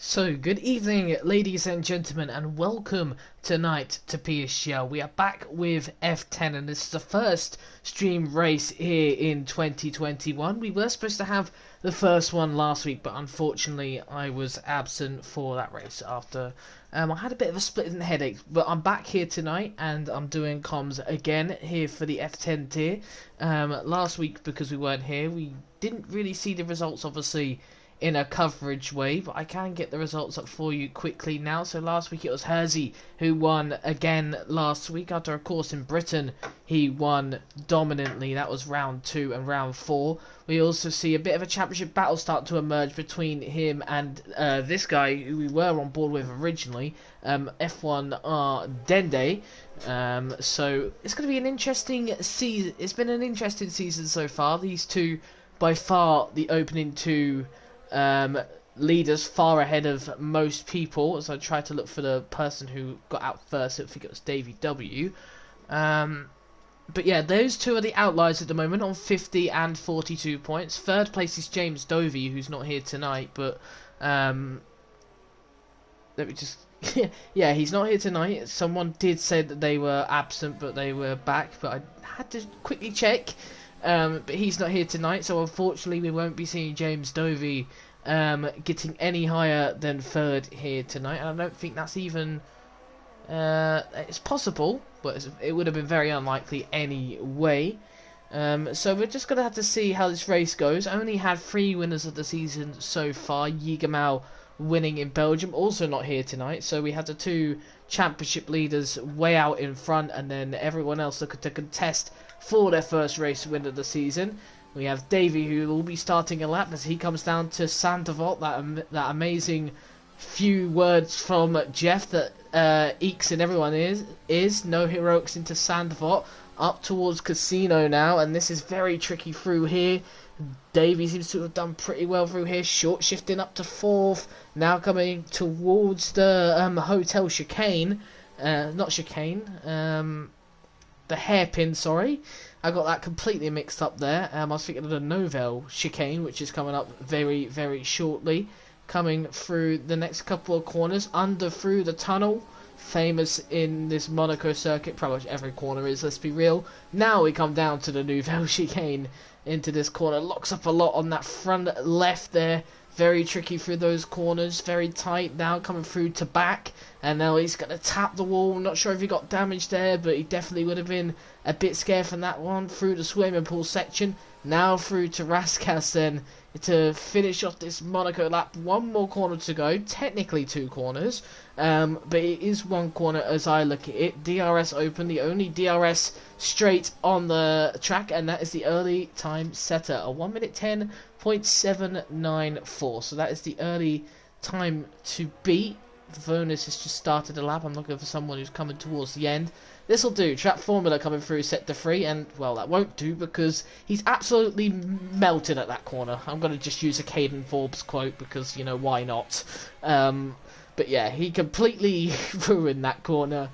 So, good evening, ladies and gentlemen, and welcome tonight to PSGL. We are back with F10, and this is the first stream race here in 2021. We were supposed to have the first one last week, but unfortunately, I was absent for that race after I had a bit of a split in the headache. But I'm back here tonight, and I'm doing comms again here for the F10 tier. Last week, because we weren't here, we didn't really see the results, obviously, in a coverage way, but I can get the results up for you quickly now. So last week it was Hersey who won again last week after a course in Britain. He won dominantly. That was round 2 and round 4. We also see a bit of a championship battle start to emerge between him and this guy who we were on board with originally, F1 Dende. So it's going to be an interesting season. It's been an interesting season so far. These two, by far, the opening two leaders far ahead of most people, as I tried to look for the person who got out first. I think it was Davey W. But yeah, those two are the outliers at the moment on 50 and 42 points. Third place is James Dovey, who's not here tonight, but let me just yeah, he's not here tonight. Someone did say that they were absent, but they were back, but I had to quickly check. But he's not here tonight, so unfortunately we won't be seeing James Dovey getting any higher than third here tonight. And I don't think that's even it's possible, but it would have been very unlikely anyway. So we're just gonna have to see how this race goes. I only had 3 winners of the season so far. Yigamau winning in Belgium, also not here tonight. So we had the 2 championship leaders way out in front, and then everyone else looking to contest for their first race win of the season. We have Davey, who will be starting a lap as he comes down to Sandoval. That amazing few words from Jeff that Eeks and everyone is no heroics into Sandoval. Up towards Casino now, and this is very tricky through here. Davey seems to have done pretty well through here. Short shifting up to 4th. Now coming towards the hotel chicane. Not chicane. The hairpin, sorry. I got that completely mixed up there. I was thinking of the Novell chicane, which is coming up very, very shortly. Coming through the next couple of corners. Under through the tunnel. Famous in this Monaco circuit. Pretty much every corner is, let's be real. Now we come down to the Nouvelle chicane into this corner. Locks up a lot on that front left there. Very tricky through those corners. Very tight now coming through to back. And now he's going to tap the wall. Not sure if he got damaged there, but he definitely would have been a bit scared from that one. Through the swimming pool section. Now through to Raskas then to finish off this Monaco lap. One more corner to go. Technically 2 corners. But it is 1 corner as I look at it. DRS open. The only DRS straight on the track. And that is the early time setter. A 1 minute 10.794. So that is the early time to beat. Vonis has just started a lap. I'm looking for someone who's coming towards the end. This will do. Trap Formula coming through sector 3, and well, that won't do because he's absolutely melted at that corner. I'm going to just use a Caden Forbes quote because, you know, why not? But yeah, he completely ruined that corner.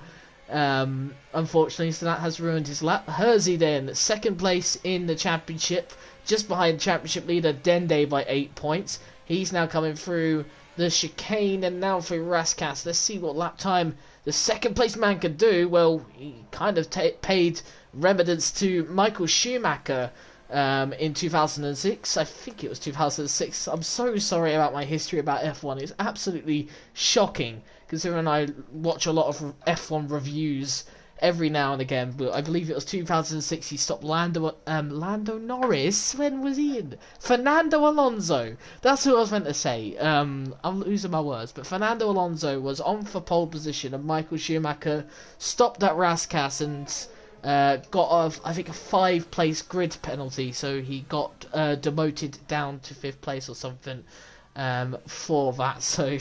Unfortunately, so that has ruined his lap. Hersey then, 2nd place in the championship, just behind championship leader Dende by 8 points. He's now coming through the chicane and now through Raskas. Let's see what lap time the 2nd place man can do. Well, he kind of paid remedies to Michael Schumacher in 2006. I think it was 2006. I'm so sorry about my history about F1. It's absolutely shocking considering I watch a lot of F1 reviews every now and again, but I believe it was 2006 he stopped Lando Norris. When was he in? Fernando Alonso. That's who I was meant to say. I'm losing my words, but Fernando Alonso was on for pole position and Michael Schumacher stopped at Raskas and got I think a 5-place grid penalty, so he got demoted down to 5th place or something for that. So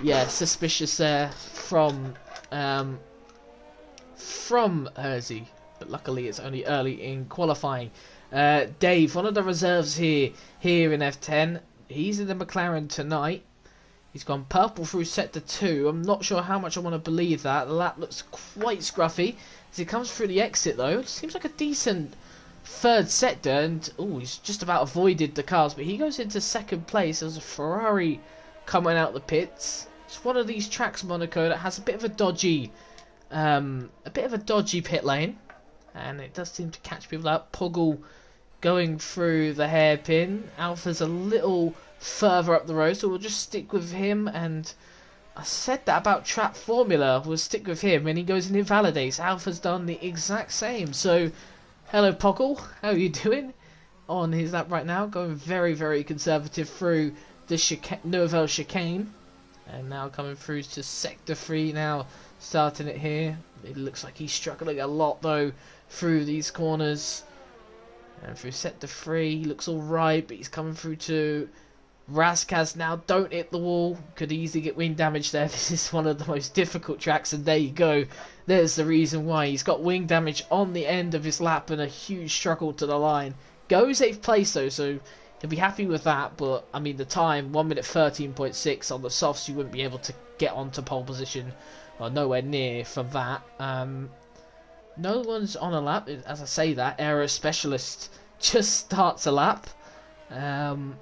yeah, suspicious there from Hersey, but luckily it's only early in qualifying. Dave, one of the reserves here in F10, he's in the McLaren tonight. He's gone purple through sector 2. I'm not sure how much I want to believe that. The lap looks quite scruffy as he comes through the exit though. It seems like a decent 3rd sector, and he's just about avoided the cars, but he goes into 2nd place as a Ferrari coming out the pits. It's one of these tracks, Monaco, that has a bit of a dodgy pit lane, and it does seem to catch people out. Poggle going through the hairpin. Alpha's a little further up the road, so we'll just stick with him. And I said that about Trap Formula, we'll stick with him, and he goes and invalidates. Alpha's done the exact same. So, hello Poggle, how are you doing? On his lap right now, going very, very conservative through the Nouvelle chicane. And now coming through to Sector 3 now, starting it here. It looks like he's struggling a lot though through these corners. And through Sector 3, he looks alright, but he's coming through to Raskaz now. Don't hit the wall, could easily get wing damage there. This is one of the most difficult tracks, and there you go. There's the reason why. He's got wing damage on the end of his lap and a huge struggle to the line. Goes 8th place though, so he'll be happy with that, but I mean the time, 1 minute 13.6 on the softs, you wouldn't be able to get onto pole position, or nowhere near from that. No one's on a lap, as I say that, Aero Specialist just starts a lap. And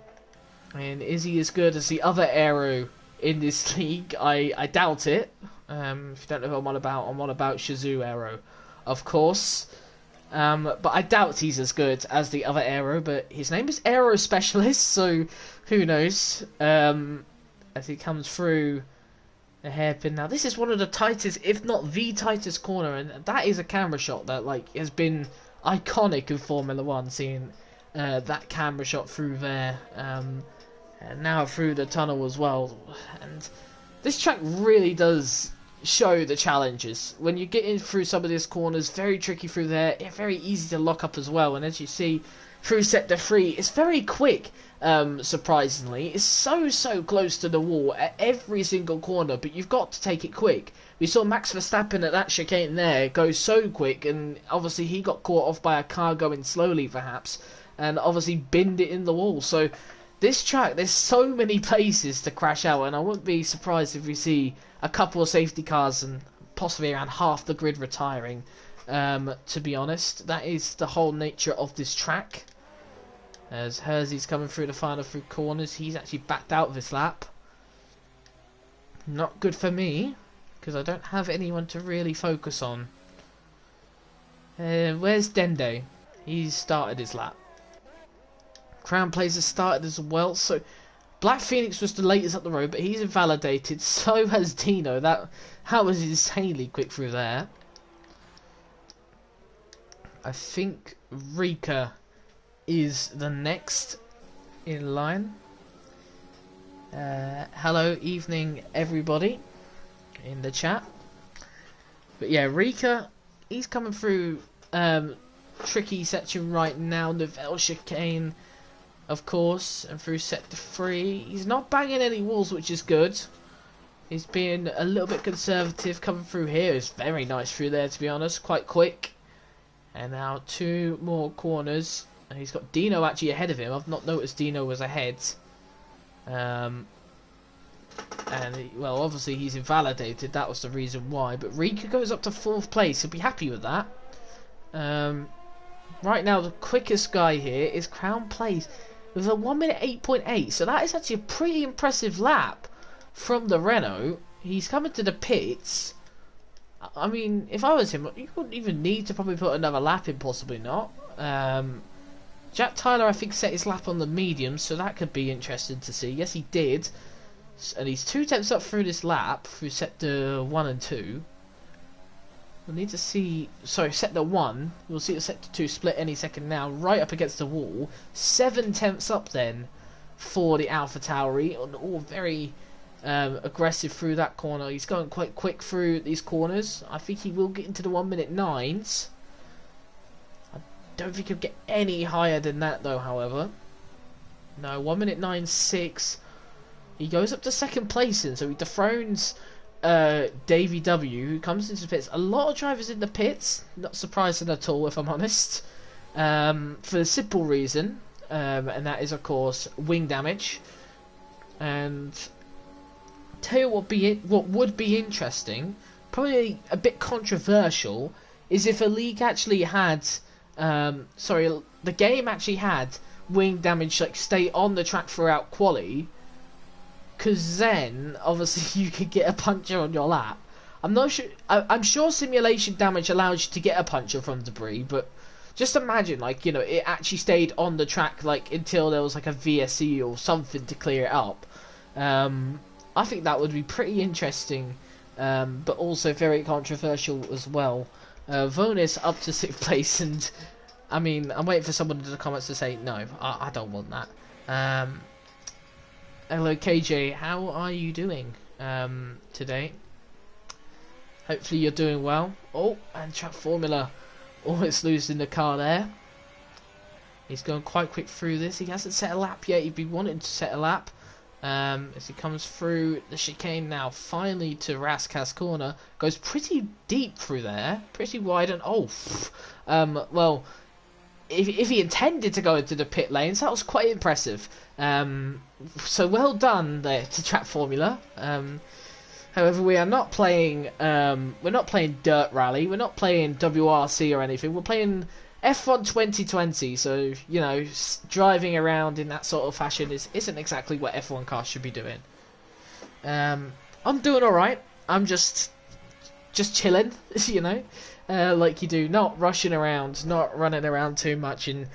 is he as good as the other Aero in this league? I doubt it. If you don't know who I'm on about Shazoo Aero, of course. But I doubt he's as good as the other Aero, but his name is Aero Specialist, so who knows, as he comes through the hairpin. Now this is one of the tightest, if not the tightest corner, and that is a camera shot that has been iconic in Formula 1, seeing that camera shot through there, and now through the tunnel as well. And this track really does show the challenges when you get in through some of these corners. Very tricky through there, very easy to lock up as well, and as you see through Sector 3, it's very quick. Surprisingly, it's so close to the wall at every single corner, but you've got to take it quick. We saw Max Verstappen at that chicane there go so quick, and obviously he got caught off by a car going slowly perhaps, and obviously binned it in the wall. So this track, there's so many places to crash out, and I wouldn't be surprised if we see a couple of safety cars and possibly around half the grid retiring, to be honest. That is the whole nature of this track. As Hersey's coming through the final 3 corners, he's actually backed out of his lap. Not good for me, because I don't have anyone to really focus on. Where's Dende? He's started his lap. Crown Plays has started as well, so Black Phoenix was the latest up the road, but he's invalidated. So has Dino. That was insanely quick through there. I think Rika is the next in line. Hello, evening everybody in the chat. But yeah, Rika, he's coming through tricky section right now. Nouvelle chicane, of course, and through Sector 3. He's not banging any walls, which is good. He's being a little bit conservative coming through here. It's very nice through there, to be honest, quite quick. And now 2 more corners. And he's got Dino actually ahead of him. I've not noticed Dino was ahead. And, well, obviously he's invalidated. That was the reason why. But Rika goes up to 4th place. He'll be happy with that. Right now, the quickest guy here is Crown Place with a 1 minute 8.8. So that is actually a pretty impressive lap from the Renault. He's coming to the pits. I mean, if I was him, you wouldn't even need to probably put another lap in, possibly not. Jack Tyler, I think, set his lap on the medium, so that could be interesting to see. Yes, he did. And he's 2 tenths up through this lap, through Sector 1 and 2. We'll need to see... Sorry, Sector 1. We'll see the Sector 2 split any second now, right up against the wall. 7 tenths up then for the Alpha Tauri. All very aggressive through that corner. He's going quite quick through these corners. I think he will get into the 1 minute 9s. Don't think he'll get any higher than that though, however. No, 1 minute 9.6. He goes up to 2nd place, and so he dethrones Davey W, who comes into the pits. A lot of drivers in the pits, not surprising at all if I'm honest, for the simple reason, and that is of course wing damage. And tell you what would be interesting, probably a bit controversial, is if a league actually had the game actually had wing damage stay on the track throughout quali, because then obviously you could get a puncture on your lap. I'm not sure. I'm sure simulation damage allows you to get a puncture from debris, but just imagine, like, you know, it actually stayed on the track like until there was like a VSE or something to clear it up. I think that would be pretty interesting, but also very controversial as well. Vonis up to 6th place, and I mean, I'm waiting for someone in the comments to say no. I don't want that. Hello KJ, how are you doing today? Hopefully you're doing well. Oh, and Track Formula almost losing the car there. He's going quite quick through this. He hasn't set a lap yet. He'd be wanting to set a lap. As he comes through the chicane now, finally to Raskas corner. Goes pretty deep through there. Pretty wide and well, if he intended to go into the pit lanes, that was quite impressive. So well done there to Track Formula. However, we are not playing. We're not playing Dirt Rally. We're not playing WRC or anything. We're playing F1 2020. So you know, driving around in that sort of fashion isn't exactly what F1 cars should be doing. I'm doing all right. I'm just chilling, you know, like you do, not rushing around, not running around too much, and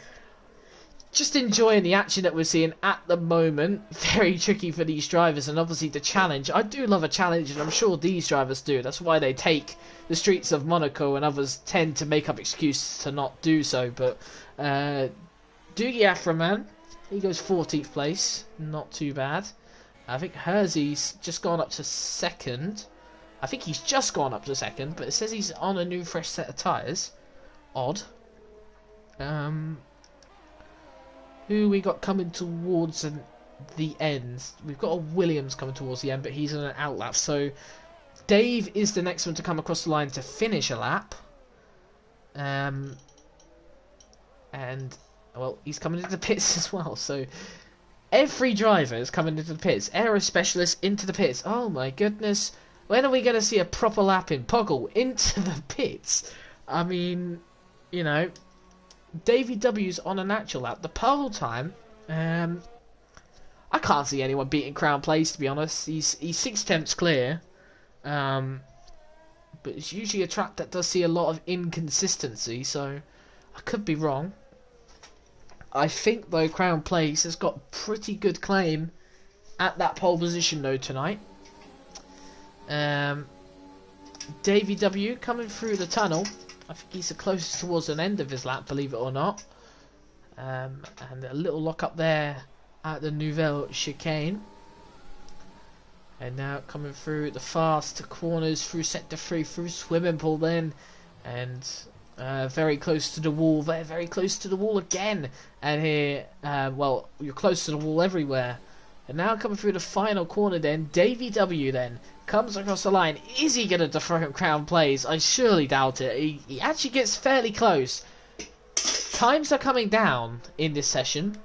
just enjoying the action that we're seeing at the moment. Very tricky for these drivers, and obviously the challenge. I do love a challenge, and I'm sure these drivers do. That's why they take the streets of Monaco, and others tend to make up excuses to not do so. But Doogie Afroman, he goes 14th place, not too bad. I think Hersey's just gone up to 2nd. I think he's just gone up to 2nd, but it says he's on a new fresh set of tyres. Odd. Who we got coming towards the end? We've got a Williams coming towards the end, but he's on an out lap. So Dave is the next one to come across the line to finish a lap. And well, he's coming into the pits as well. So every driver is coming into the pits. Aero specialist into the pits. Oh my goodness. When are we going to see a proper lap in Poggle into the pits? I mean, you know, Davey W's on a natural lap. The pole time, I can't see anyone beating Crown Place, to be honest. He's 6 tenths clear, but it's usually a track that does see a lot of inconsistency, so I could be wrong. I think though Crown Place has got pretty good claim at that pole position though tonight. Davey W coming through the tunnel. I think he's the closest towards an end of his lap, believe it or not. And a little lock up there at the Nouvelle chicane. And now coming through the fast corners, through sector 3, through swimming pool then. And very close to the wall there, very close to the wall again. And here, well, you're close to the wall everywhere. And now coming through the final corner then, Davey W then comes across the line. Is he going to dethrone Crown Plays? I surely doubt it. He actually gets fairly close. Times are coming down in this session.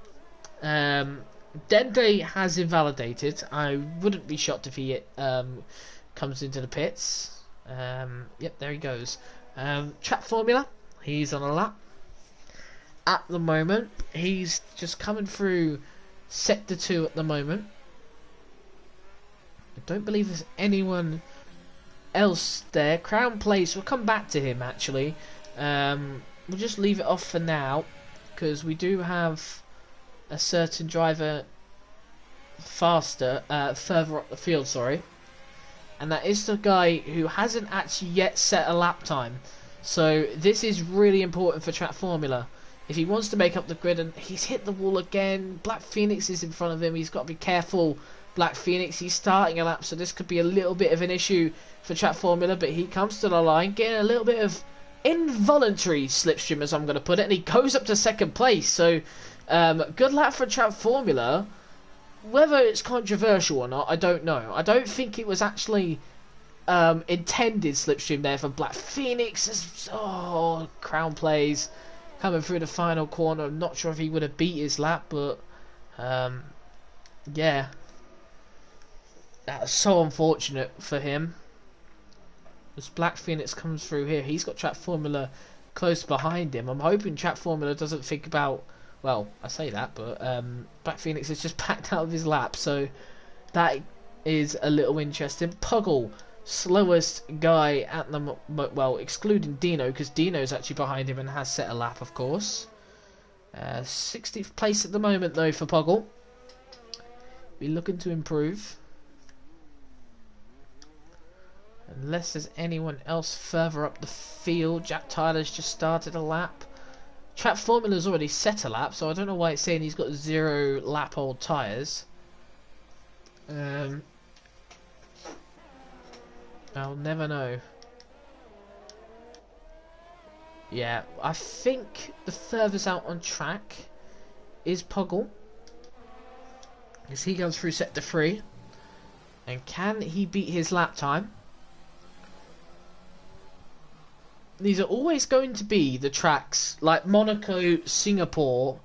Dende has invalidated. I wouldn't be shocked if he comes into the pits. Yep, there he goes. Track Formula, he's on a lap. At the moment, he's just coming through Sector 2 at the moment. I don't believe there's anyone else there. Crown Place, we'll come back to him actually. We'll just leave it off for now because we do have a certain driver further up the field, sorry. And that is the guy who hasn't actually yet set a lap time. So this is really important for Track Formula. If he wants to make up the grid, and he's hit the wall again. Black Phoenix is in front of him. He's got to be careful. Black Phoenix, he's starting a lap, so this could be a little bit of an issue for Track Formula. But he comes to the line, getting a little bit of involuntary slipstream, as I'm going to put it, and he goes up to 2nd place. So good lap for Track Formula. Whether it's controversial or not, I don't know. I don't think it was actually intended slipstream there for Black Phoenix. Oh, Crown Plays coming through the final corner. I'm not sure if he would have beat his lap, but yeah, that's so unfortunate for him. As Black Phoenix comes through here, he's got Track Formula close behind him. I'm hoping Track Formula doesn't think about, well, I say that, but Black Phoenix has just backed out of his lap, so that is a little interesting. Puggle, slowest guy at the well, excluding Dino, because Dino's actually behind him and has set a lap, of course. 60th place at the moment though for Puggle. Be looking to improve. Unless there's anyone else further up the field. Jack Tyler's just started a lap. Trap Formula's already set a lap, so I don't know why it's saying he's got 0 lap old tyres. I'll never know. Yeah, I think the furthest out on track is Puggle, as he goes through sector 3. And can he beat his lap time? These are always going to be the tracks like Monaco, Singapore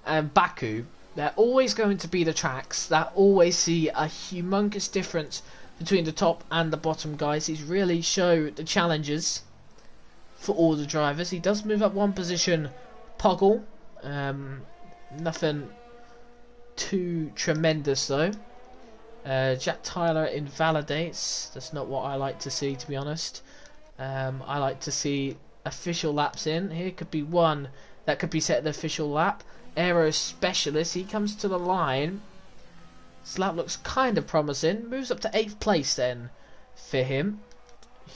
and Baku. They're always going to be the tracks that always see a humongous difference between the top and the bottom guys. He's really showed the challenges for all the drivers. He does move up one position, Puggle. Nothing too tremendous though. Jack Tyler invalidates. That's not what I like to see, to be honest. I like to see official laps in. Here could be one that could be set an official lap. Aero Specialist, he comes to the line. This lap looks kind of promising. Moves up to 8th place then for him.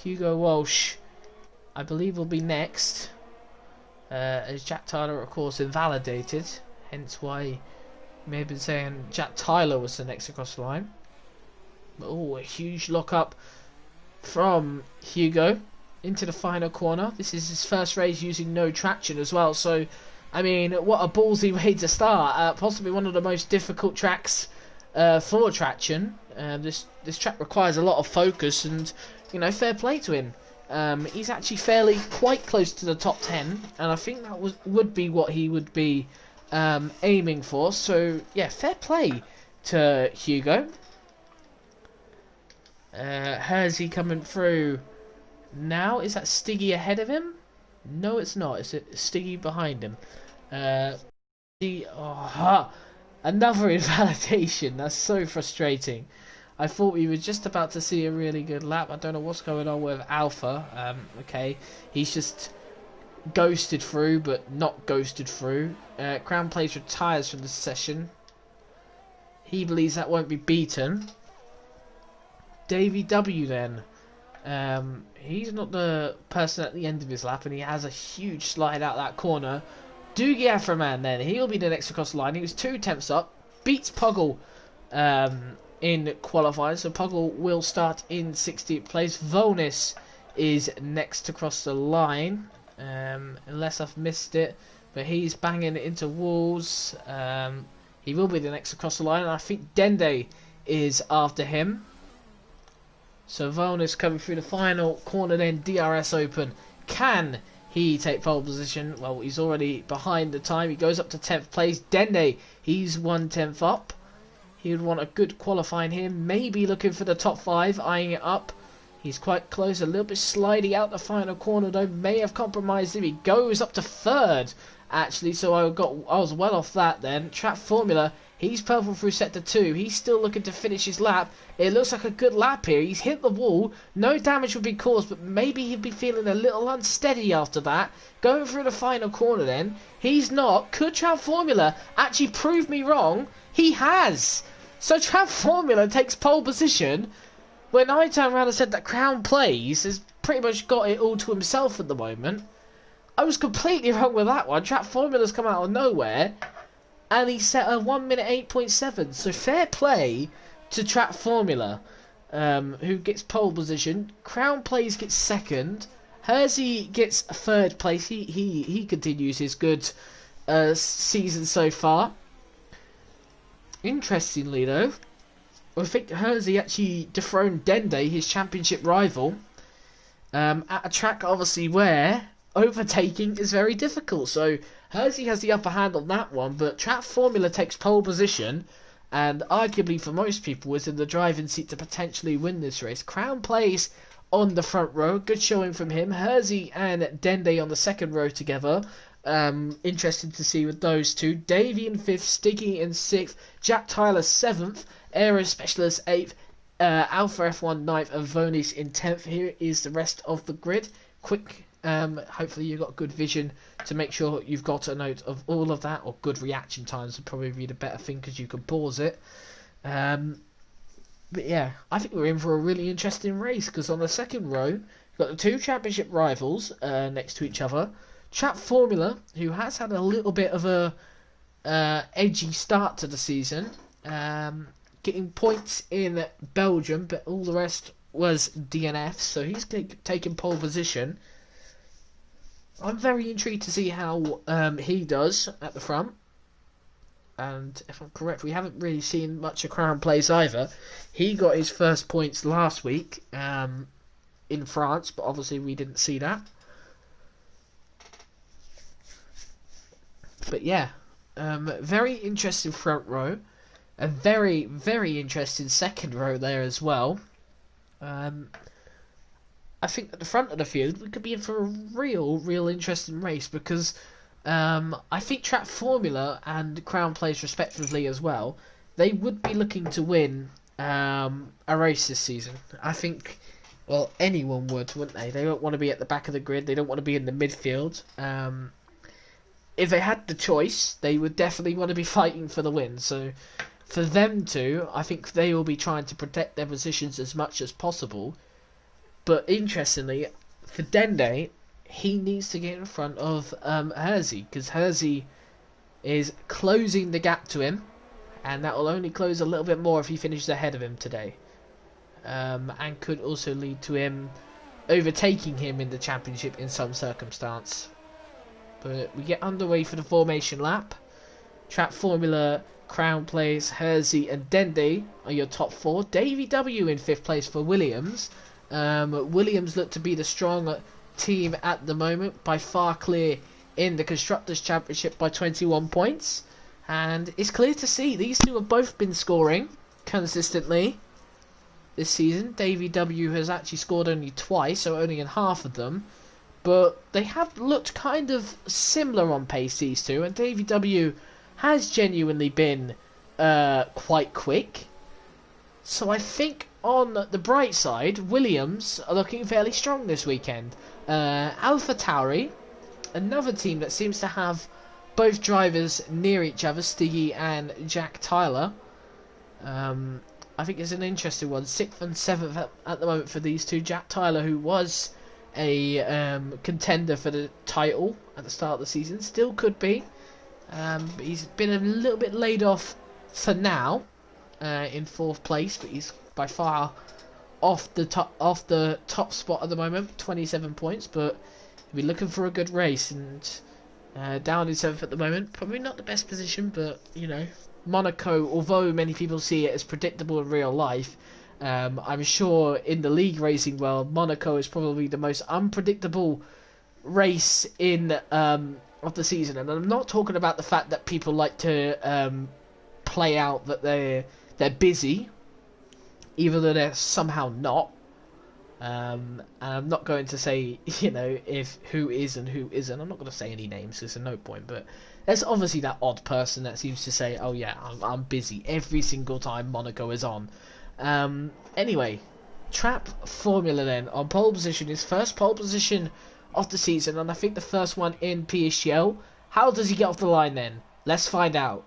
Hugo Walsh, I believe, will be next. As Jack Tyler, of course, invalidated. Hence why you may have been saying Jack Tyler was the next across the line. Oh, a huge lock-up from Hugo into the final corner. This is his first race using no traction as well. So, I mean, what a ballsy way to start. Possibly one of the most difficult tracks for traction. This track requires a lot of focus, and you know, fair play to him. He's actually quite close to the top 10, and I think that would be what he would be aiming for. So yeah, fair play to Hugo. Hersey coming through now. Is that Stiggy ahead of him? No, it's not. It's Stiggy behind him. Another invalidation. That's so frustrating. I thought we were just about to see a really good lap. I don't know what's going on with Alpha. Okay, he's just ghosted through, but not ghosted through. Crown Place retires from the session. He believes that won't be beaten. Davey W then. He's not the person at the end of his lap, and he has a huge slide out that corner. Doogie Afroman then. He'll be the next across the line. He was 2 tenths up. Beats Puggle in qualifying, so Puggle will start in 60th place. Volnis is next across the line, unless I've missed it, but he's banging it into walls. He will be the next across the line, and I think Dende is after him. So Volnis coming through the final corner then. DRS open. Can he take pole position? Well, he's already behind the time. He goes up to 10th place. Dende, he's 1/10 up. He would want a good qualifying here. Maybe looking for the top 5, eyeing it up. He's quite close. A little bit slidey out the final corner though. May have compromised him. He goes up to 3rd actually. So I was well off that then. Trap Formula. He's purple through sector 2. He's still looking to finish his lap. It looks like a good lap here. He's hit the wall. No damage will be caused, but maybe he'll be feeling a little unsteady after that. Going through the final corner then. He's not. Could Trap Formula actually prove me wrong? He has. So Trap Formula takes pole position. When I turned around and said that Crown Plays has pretty much got it all to himself at the moment, I was completely wrong with that one. Trap Formula's come out of nowhere, and he set a 1 minute 8.7. So fair play to Trap Formula, who gets pole position. Crown Plays gets 2nd. Hersey gets 3rd place. He continues his good season so far. Interestingly though, I think Hersey actually dethroned Dende, his championship rival, at a track obviously where overtaking is very difficult. So Hersey has the upper hand on that one, but Trap Formula takes pole position, and arguably for most people is in the driving seat to potentially win this race. Crown Plays on the front row, good showing from him. Hersey and Dende on the 2nd row together. Interesting to see with those two. Davey in 5th, Stiggy in 6th, Jack Tyler 7th, Aero Specialist 8th, Alpha F1 9th and Vonis in 10th. Here is the rest of the grid. Quick, hopefully you've got good vision to make sure you've got a note of all of that, or good reaction times would probably be the better thing because you can pause it. But yeah, I think we're in for a really interesting race because on the second row, you've got the two championship rivals next to each other. Trap Formula, who has had a little bit of a edgy start to the season, getting points in Belgium, but all the rest was DNF, so he's taking pole position. I'm very intrigued to see how he does at the front. And if I'm correct, we haven't really seen much of Crown Place either. He got his first points last week in France, but obviously we didn't see that. But yeah, very interesting front row. A very, very interesting second row there as well. I think at the front of the field, we could be in for a real interesting race because I think Trap Formula and Crown Place respectively as well, they would be looking to win a race this season. I think, well, anyone would, wouldn't they? They don't want to be at the back of the grid. They don't want to be in the midfield. If they had the choice, they would definitely want to be fighting for the win. So for them to, I think they will be trying to protect their positions as much as possible. But interestingly, for Dende, he needs to get in front of Hersey, because Hersey is closing the gap to him, and that will only close a little bit more if he finishes ahead of him today, and could also lead to him overtaking him in the championship in some circumstance. But we get underway for the formation lap. Trap Formula, Crown Place, Hersey and Dende are your top four. Davey W in 5th place for Williams. Williams look to be the strong team at the moment, by far clear in the Constructors' Championship by 21 points. And it's clear to see these two have both been scoring consistently this season. Davey W has actually scored only twice, so only in half of them. But they have looked kind of similar on pace, these two, and Davey W has genuinely been quite quick. So I think on the bright side, Williams are looking fairly strong this weekend. Alpha Tauri, another team that seems to have both drivers near each other, Stiggy and Jack Tyler. I think it's an interesting one. 6th and 7th at the moment for these two. Jack Tyler, who was a contender for the title at the start of the season, still could be. But he's been a little bit laid off for now, in 4th place, but he's by far off the top spot at the moment, 27 points. But he'll be looking for a good race, and down in 7th at the moment, probably not the best position, but you know, Monaco, although many people see it as predictable in real life, I'm sure in the league racing world, Monaco is probably the most unpredictable race in of the season. And I'm not talking about the fact that people like to play out that they're busy, even though they're somehow not. And I'm not going to say, you know, if who is and who isn't. I'm not going to say any names, there's no point. But there's obviously that odd person that seems to say, oh yeah, I'm busy every single time Monaco is on. Anyway, Trap Formula then on pole position, his first pole position of the season, and I think the first one in PSGL. How does he get off the line then? Let's find out.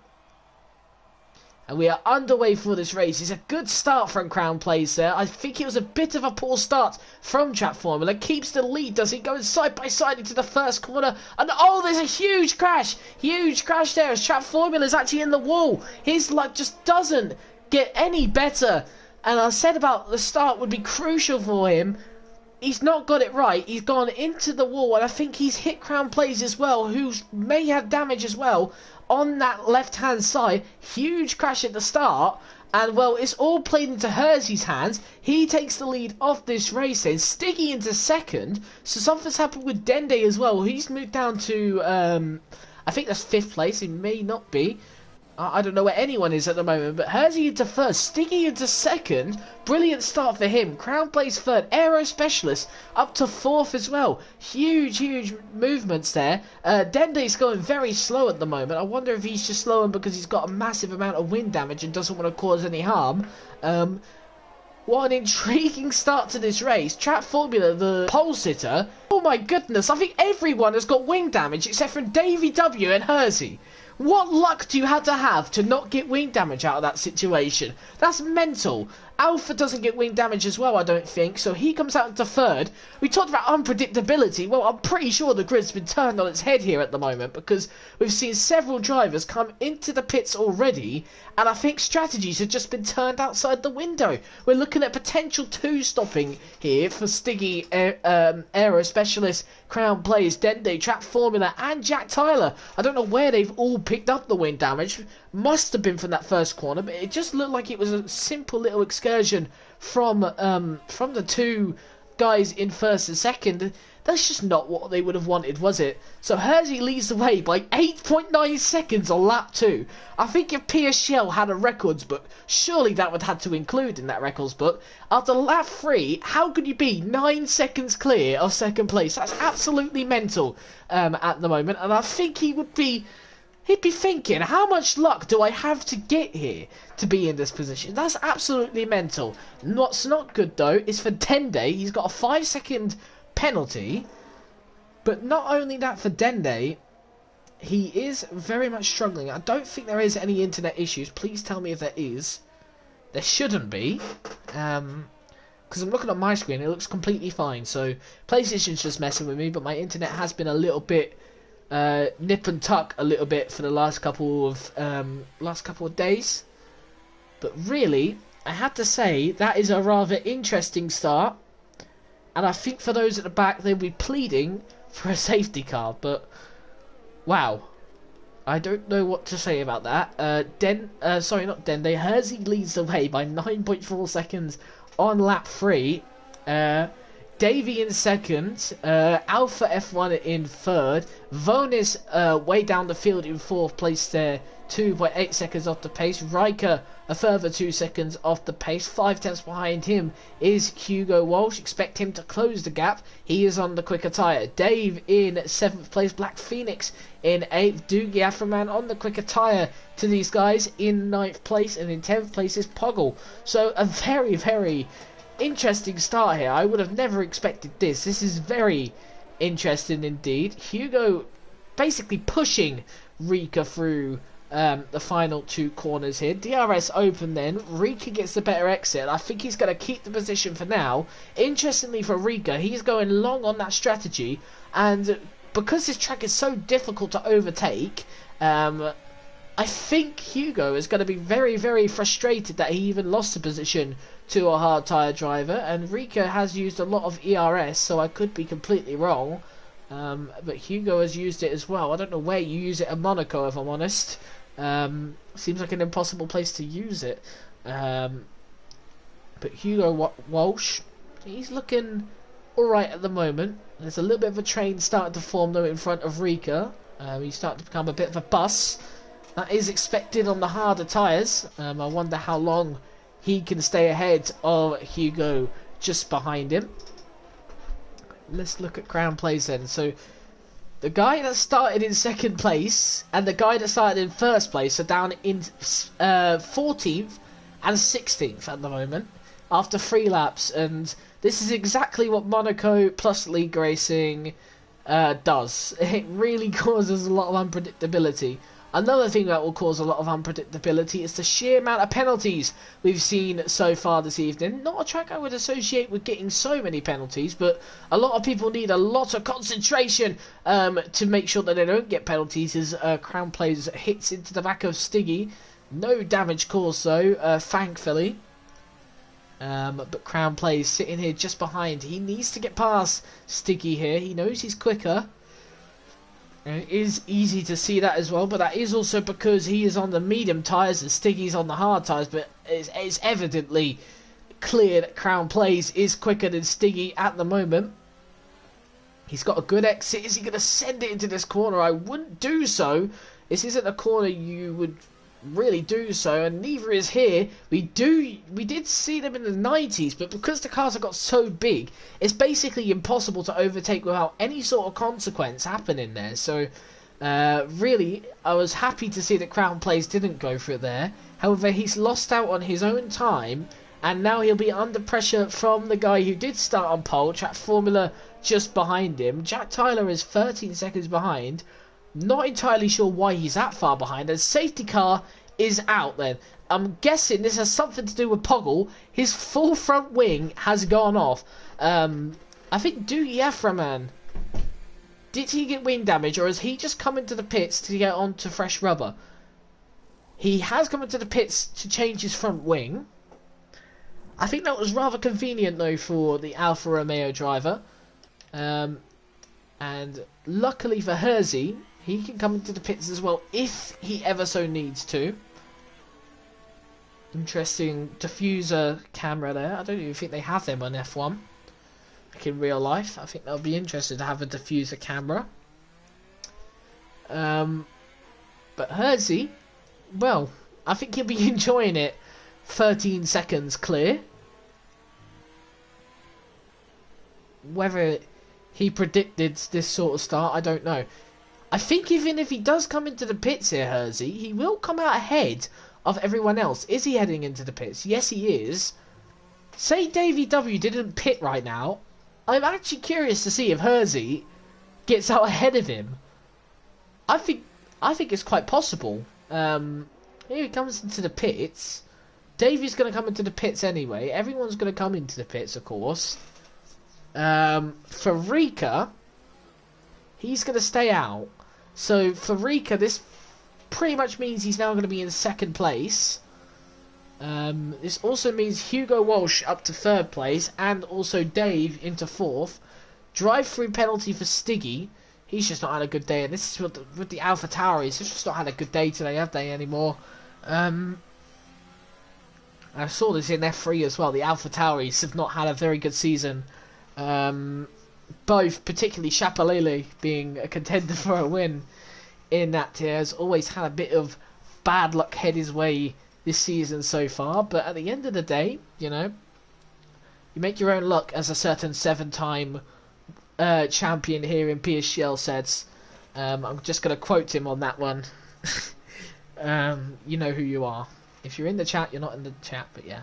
And we are underway for this race. It's a good start from Crown Place there. I think it was a bit of a poor start from Trap Formula. Keeps the lead, does he? Going side by side into the first corner. And oh, there's a huge crash. Huge crash there as Trap Formula is actually in the wall. His luck just doesn't get any better. And I said about the start would be crucial for him. He's not got it right. He's gone into the wall, and I think he's hit Crown Place as well, who may have damage as well on that left-hand side. Huge crash at the start, and well, it's all played into Hersey's hands. He takes the lead off this race then, Stiggy into second. So something's happened with Dende as well. He's moved down to, I think that's 5th place. He may not be. I don't know where anyone is at the moment, but Hersey into first, Stiggy into second. Brilliant start for him. Crown Place third, Aero Specialist up to 4th as well. Huge movements there. Dende's going very slow at the moment. I wonder if he's just slowing because he's got a massive amount of wind damage and doesn't want to cause any harm. What an intriguing start to this race. Trap Formula, the pole sitter. Oh my goodness, I think everyone has got wing damage except for Davey W and Hersey. What luck do you have to not get wing damage out of that situation? That's mental. Alpha doesn't get wing damage as well, I don't think, so he comes out into third. We talked about unpredictability. Well, I'm pretty sure the grid's been turned on its head here at the moment, because we've seen several drivers come into the pits already, and I think strategies have just been turned outside the window. We're looking at potential two-stopping here for Stiggy, Aero Specialist, Crown Plays, Dende, Trap Formula, and Jack Tyler. I don't know where they've all picked up the wing damage. Must have been from that first corner, but it just looked like it was a simple little excursion from the two guys in first and second. That's just not what they would have wanted, was it? So Hersey leads the way by 8.9 seconds on lap 2. I think if PSGL had a records book, surely that would have to include in that records book. After lap 3, how could you be 9 seconds clear of second place? That's absolutely mental at the moment, and I think he'd be thinking, how much luck do I have to get here to be in this position? That's absolutely mental. What's not good, though, is for Dende. He's got a 5-second penalty. But not only that for Dende, he is very much struggling. I don't think there is any internet issues. Please tell me if there is. There shouldn't be. Because I'm looking at my screen, it looks completely fine. So PlayStation's just messing with me, but my internet has been a little bit nip and tuck a little bit for the last couple of days. But really, I have to say that is a rather interesting start, and I think for those at the back, they'll be pleading for a safety car. But wow, I don't know what to say about that. Sorry, not Dende. Hersey leads the way by 9.4 seconds on lap 3. Davey in second, Alpha F1 in third, Vonis way down the field in fourth place there, 2.8 seconds off the pace. Riker a further 2 seconds off the pace. 5/10 behind him is Hugo Walsh. Expect him to close the gap. He is on the quicker tyre. Dave in 7th place. Black Phoenix in 8th. Doogie Afroman on the quicker tyre to these guys in 9th place. And in 10th place is Poggle. So a very, very interesting start here. I would have never expected this. This is very interesting indeed. Hugo basically pushing Rika through the final 2 corners here. DRS open then. Rika gets the better exit. I think he's going to keep the position for now. Interestingly for Rika, he's going long on that strategy, and because this track is so difficult to overtake, I think Hugo is going to be very, very frustrated that he even lost the position to a hard tyre driver, and Rika has used a lot of ERS, so I could be completely wrong, but Hugo has used it as well. I don't know where you use it at Monaco, if I'm honest. Seems like an impossible place to use it. But Hugo Walsh, he's looking alright at the moment. There's a little bit of a train starting to form though in front of Rika. He's starting to become a bit of a bus. That is expected on the harder tyres. I wonder how long he can stay ahead of Hugo just behind him. Let's look at Crown Plays then. So the guy that started in 2nd place and the guy that started in 1st place are down in 14th and 16th at the moment after 3 laps. And this is exactly what Monaco plus League Racing does. It really causes a lot of unpredictability. Another thing that will cause a lot of unpredictability is the sheer amount of penalties we've seen so far this evening. Not a track I would associate with getting so many penalties, but a lot of people need a lot of concentration to make sure that they don't get penalties as Crown Plays hits into the back of Stiggy. No damage caused though, thankfully. But Crown Plays sitting here just behind. He needs to get past Stiggy here. He knows he's quicker. And it is easy to see that as well, but that is also because he is on the medium tyres and Stiggy's on the hard tyres, but it's evidently clear that Crown Plays is quicker than Stiggy at the moment. He's got a good exit. Is he going to send it into this corner? I wouldn't do so. This isn't a corner you would really do so, and neither is here. We did see them in the 90s, but because the cars have got so big, it's basically impossible to overtake without any sort of consequence happening there. So really, I was happy to see that Crown Plays didn't go for it there. However, he's lost out on his own time And now he'll be under pressure from the guy who did start on pole. Track Formula just behind him. Jack Tyler is 13 seconds behind. Not entirely sure why he's that far behind. And safety car is out then. I'm guessing this has something to do with Poggle. His full front wing has gone off. I think Doogie Aframan, did he get wing damage, or has he just come into the pits to get onto fresh rubber? He has come into the pits to change his front wing. I think that was rather convenient though for the Alfa Romeo driver. And luckily for Hersey, he can come into the pits as well if he ever so needs to. Interesting diffuser camera there. I don't even think they have them on F1. Like in real life. I think that would be interesting to have a diffuser camera. But Hersey, well, I think he'll be enjoying it. 13 seconds clear. Whether he predicted this sort of start, I don't know. I think even if he does come into the pits here, Hersey, he will come out ahead of everyone else. Is he heading into the pits? Yes, he is. Say Davey W didn't pit right now. I'm actually curious to see if Hersey gets out ahead of him. I think it's quite possible. Here he comes into the pits. Davey's going to come into the pits anyway. Everyone's going to come into the pits, of course. For Rika, he's going to stay out. So for Rika, this pretty much means he's now going to be in second place. This also means Hugo Walsh up to third place, and also Dave into fourth. Drive-through penalty for Stiggy. He's just not had a good day, and this is with the Alpha Tauris. He's just not had a good day today, have they, anymore? I saw this in F3 as well. The Alpha Tauris have not had a very good season. Both, particularly Chapalele, being a contender for a win in that tier, has always had a bit of bad luck head his way this season so far. But at the end of the day, you know, you make your own luck, as a certain 7-time champion here in PSGL says. I'm just going to quote him on that one. You know who you are. If you're in the chat, you're not in the chat, but yeah.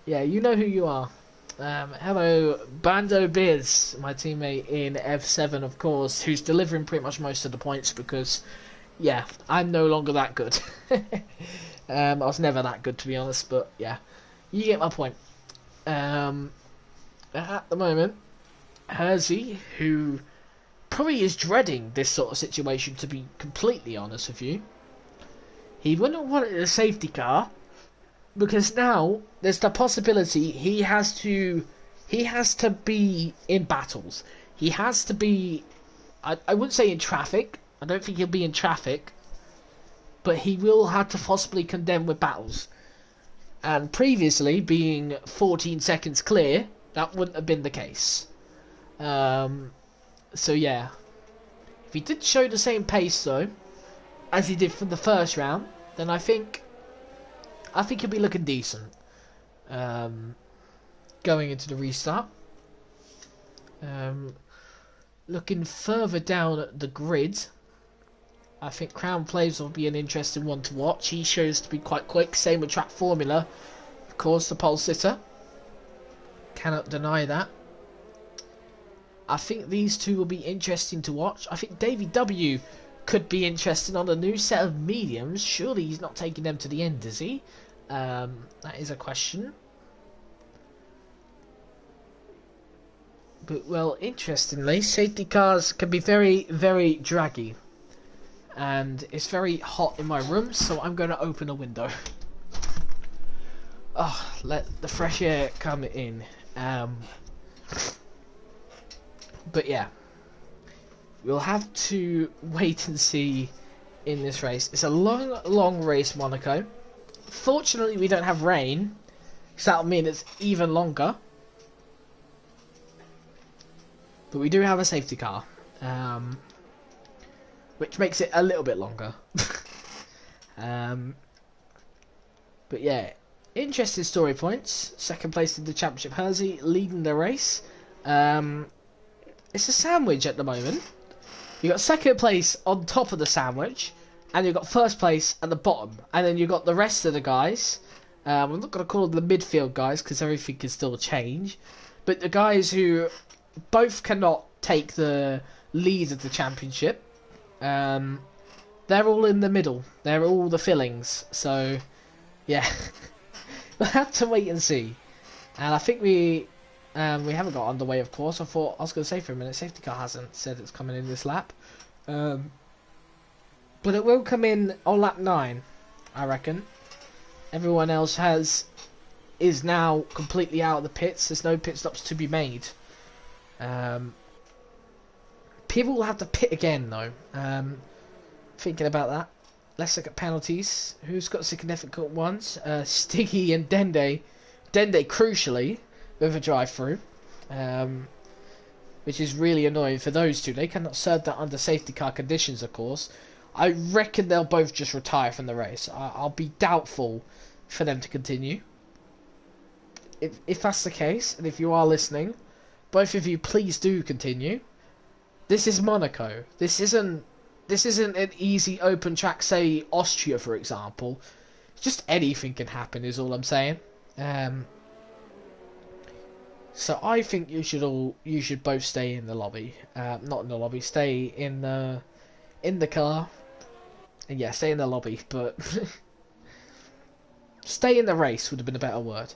Yeah, you know who you are. Hello, Bando Biz, my teammate in F7, of course, who's delivering pretty much most of the points because, yeah, I'm no longer that good. I was never that good, to be honest, but yeah, you get my point. At the moment, Hersey, who probably is dreading this sort of situation, to be completely honest with you, he wouldn't want it in a safety car, because now there's the possibility he has to be in battles. He has to be, I wouldn't say in traffic. I don't think he'll be in traffic, but he will have to possibly contend with battles. And previously, being 14 seconds clear, that wouldn't have been the case. So yeah, if he did show the same pace though as he did from the first round, then I think he'll be looking decent going into the restart. Looking further down the grid, I think Crown Plays will be an interesting one to watch. He shows to be quite quick. Same with Track Formula, of course, the pole sitter. Cannot deny that. I think these two will be interesting to watch. I think Davey W could be interesting on a new set of mediums. Surely he's not taking them to the end, is he? That is a question. But, well, interestingly, safety cars can be very, very draggy. And it's very hot in my room, so I'm going to open a window. Oh, let the fresh air come in. But yeah, we'll have to wait and see in this race. It's a long, long race, Monaco. Fortunately, we don't have rain, so that'll mean it's even longer. But we do have a safety car, which makes it a little bit longer. But yeah, interesting story points. Second place in the championship, Hersey leading the race. It's a sandwich at the moment. You got second place on top of the sandwich, and you've got first place at the bottom, and then you've got the rest of the guys I'm not going to call them the midfield guys because everything can still change. But the guys who both cannot take the lead of the championship, they're all in the middle. They're all the fillings. So, yeah, we'll have to wait and see. And I think we haven't got underway, of course. I was going to say for a minute, safety car hasn't said it's coming in this lap. But it will come in on lap 9, I reckon. Everyone else is now completely out of the pits. There's no pit stops to be made. People will have to pit again, though. Thinking about that. Let's look at penalties. Who's got significant ones? Stiggy and Dende. Dende, crucially, with a drive-through. Which is really annoying for those two. They cannot serve that under safety car conditions, of course. I reckon they'll both just retire from the race. I'll be doubtful for them to continue. If that's the case, and if you are listening, both of you please do continue. This is Monaco. This isn't an easy open track, say Austria, for example. Just anything can happen, is all I'm saying. So I think you should both stay in the lobby. Not in the lobby. Stay in the car. And yeah, stay in the lobby, but stay in the race would have been a better word.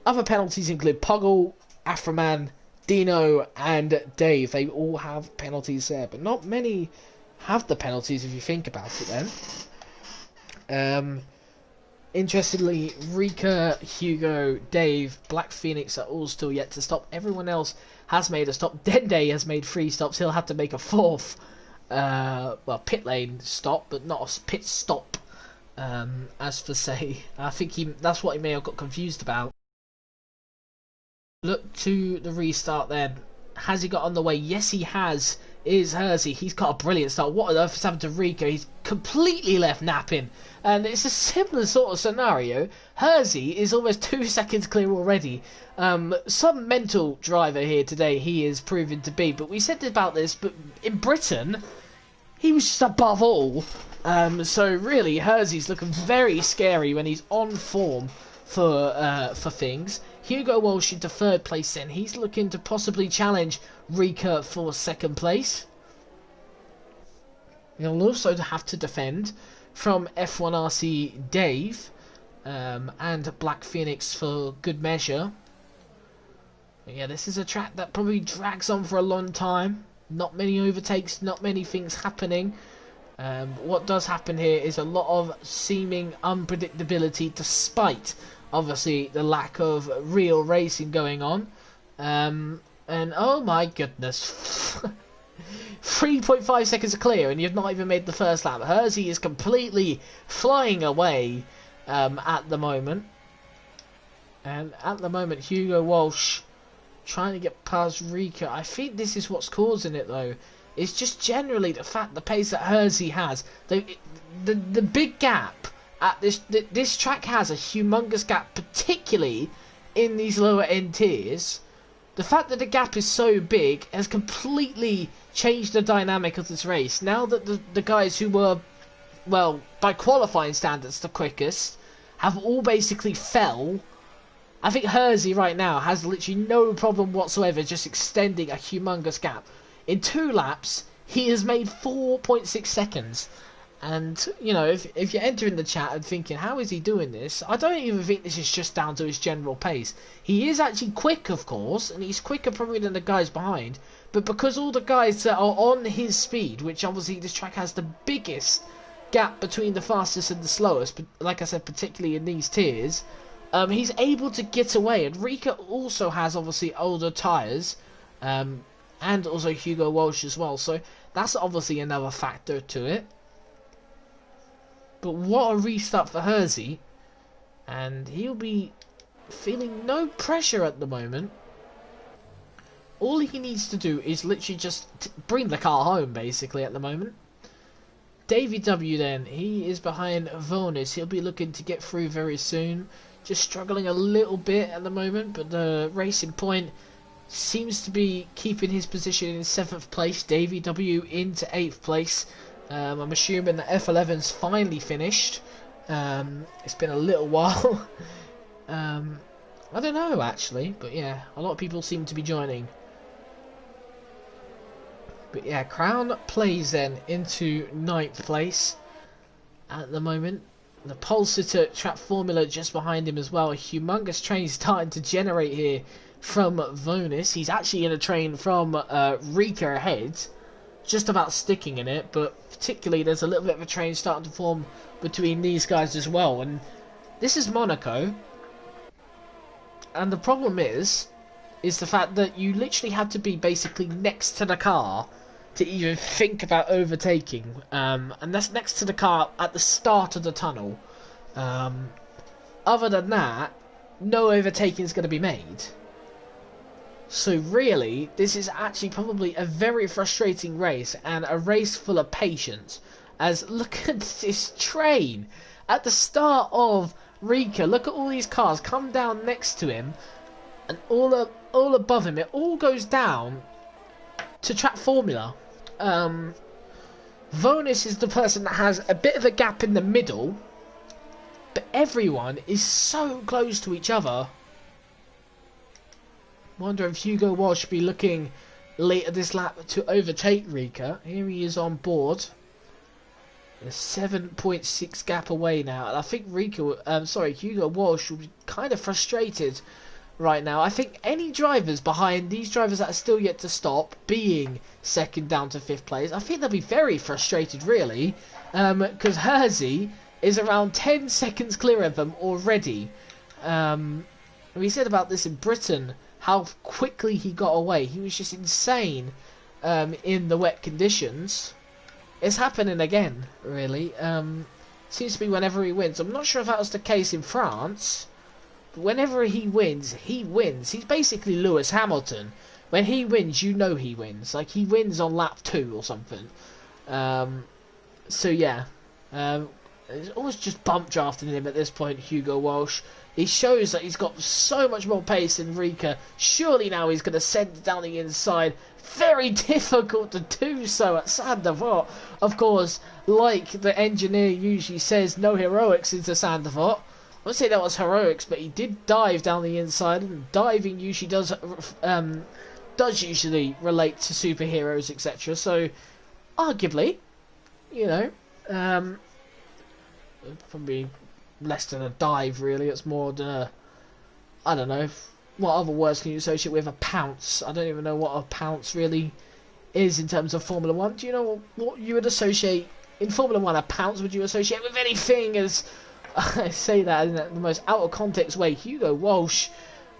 Other penalties include Poggle, Afroman, Dino, and Dave. They all have penalties there, but not many have the penalties if you think about it then. Interestingly, Rika, Hugo, Dave, Black Phoenix are all still yet to stop. Everyone else has made a stop. Dende has made 3 stops. He'll have to make a 4th. Pit lane stop, but not a pit stop, as for say. I think that's what he may have got confused about. Look to the restart then. Has he got on the way? Yes, he has. Is Hersey. He's got a brilliant start. What on earth is happened to Rico? He's completely left napping. And it's a similar sort of scenario. Hersey is almost 2 seconds clear already. Some mental driver here today he is proven to be. But we said about this, but in Britain, he was just above all. So really, Hersey's looking very scary when he's on form for things. Hugo Walsh into 3rd place then. He's looking to possibly challenge Rika for 2nd place. He'll also have to defend from F1RC Dave and Black Phoenix for good measure. But yeah, this is a track that probably drags on for a long time. Not many overtakes, not many things happening. What does happen here is a lot of seeming unpredictability despite obviously the lack of real racing going on. And oh my goodness. 3.5 seconds clear and you've not even made the first lap. Hersey is completely flying away at the moment. And at the moment, Hugo Walsh trying to get past Rika. I think this is what's causing it though. It's just generally the fact, the pace that Hersey has. The big gap at this track has a humongous gap, particularly in these lower end tiers. The fact that the gap is so big has completely changed the dynamic of this race. Now that the guys who were, well, by qualifying standards, the quickest, have all basically fell. I think Hersey right now has literally no problem whatsoever just extending a humongous gap. In 2 laps, he has made 4.6 seconds. And, you know, if you're entering the chat and thinking, how is he doing this? I don't even think this is just down to his general pace. He is actually quick, of course, and he's quicker probably than the guys behind. But because all the guys that are on his speed, which obviously this track has the biggest gap between the fastest and the slowest, but like I said, particularly in these tiers, he's able to get away. And Rika also has, obviously, older tyres, and also Hugo Walsh as well. So that's obviously another factor to it. But what a restart for Hersey. And he'll be feeling no pressure at the moment. All he needs to do is literally just bring the car home, basically, at the moment. Davey W then, he is behind Vonis. He'll be looking to get through very soon. Just struggling a little bit at the moment, but the Racing Point seems to be keeping his position in 7th place. Davey W into 8th place. I'm assuming that F11's finally finished. It's been a little while I don't know actually, but yeah, a lot of people seem to be joining. But yeah, Crown plays then into 9th place at the moment. The pole sitter Trap Formula just behind him as well. A humongous train starting to generate here from Vonis. He's actually in a train from Rika ahead, just about sticking in it, but particularly there's a little bit of a train starting to form between these guys as well. And this is Monaco, and the problem is the fact that you literally had to be basically next to the car to even think about overtaking, and that's next to the car at the start of the tunnel. Other than that, no overtaking is going to be made. So really, this is actually probably a very frustrating race, and a race full of patience. As look at this train at the start of Rika. Look at all these cars come down next to him, and all above him. It all goes down to Trap Formula. Vonis is the person that has a bit of a gap in the middle, but everyone is so close to each other. Wonder if Hugo Walsh should be looking later this lap to overtake Rika. Here he is on board. A 7.6 gap away now, and I think Hugo Walsh will be kind of frustrated right now. I think any drivers behind these drivers that are still yet to stop, being second down to 5th place, I think they'll be very frustrated really, because Hersey is around 10 seconds clear of them already. We said about this in Britain, how quickly he got away. He was just insane in the wet conditions. It's happening again, really. Seems to be whenever he wins. I'm not sure if that was the case in France. Whenever he wins, he wins. He's basically Lewis Hamilton. When he wins, you know he wins. Like, he wins on lap 2 or something. So, yeah. It's almost just bump drafting him at this point, Hugo Walsh. He shows that he's got so much more pace than Rika. Surely now he's going to send it down the inside. Very difficult to do so at Saint-Devote. Of course, like the engineer usually says, no heroics into Saint-Devote. I wouldn't say that was heroics, but he did dive down the inside, and diving usually does usually relate to superheroes, etc. So, arguably, you know, probably less than a dive, really. It's more than a, I don't know, what other words can you associate with a pounce? I don't even know what a pounce really is in terms of Formula 1. Do you know what you would associate in Formula 1? A pounce would you associate with anything? As I say that in the most out of context way. Hugo Walsh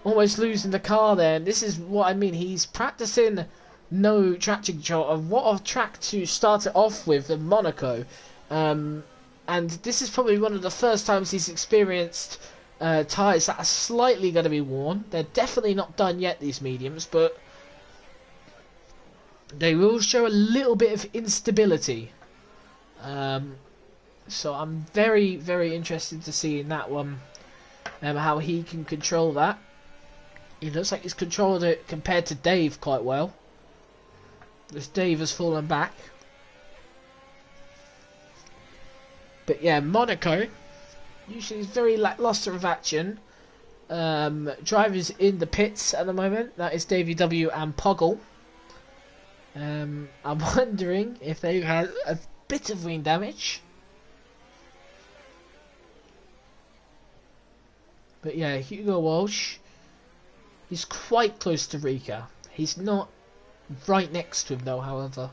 almost losing the car there. And this is what I mean. He's practicing no traction control of what a track to start it off with in Monaco. And this is probably one of the first times he's experienced tyres that are slightly going to be worn. They're definitely not done yet, these mediums, but they will show a little bit of instability. So I'm very, very interested to see in that one how he can control that. It looks like he's controlled it compared to Dave quite well. This Dave has fallen back. But yeah, Monaco usually is very lackluster of action. Drivers in the pits at the moment. That is Davey W and Poggle. I'm wondering if they've had a bit of wind damage. But yeah, Hugo Walsh is quite close to Rika. He's not right next to him though, however.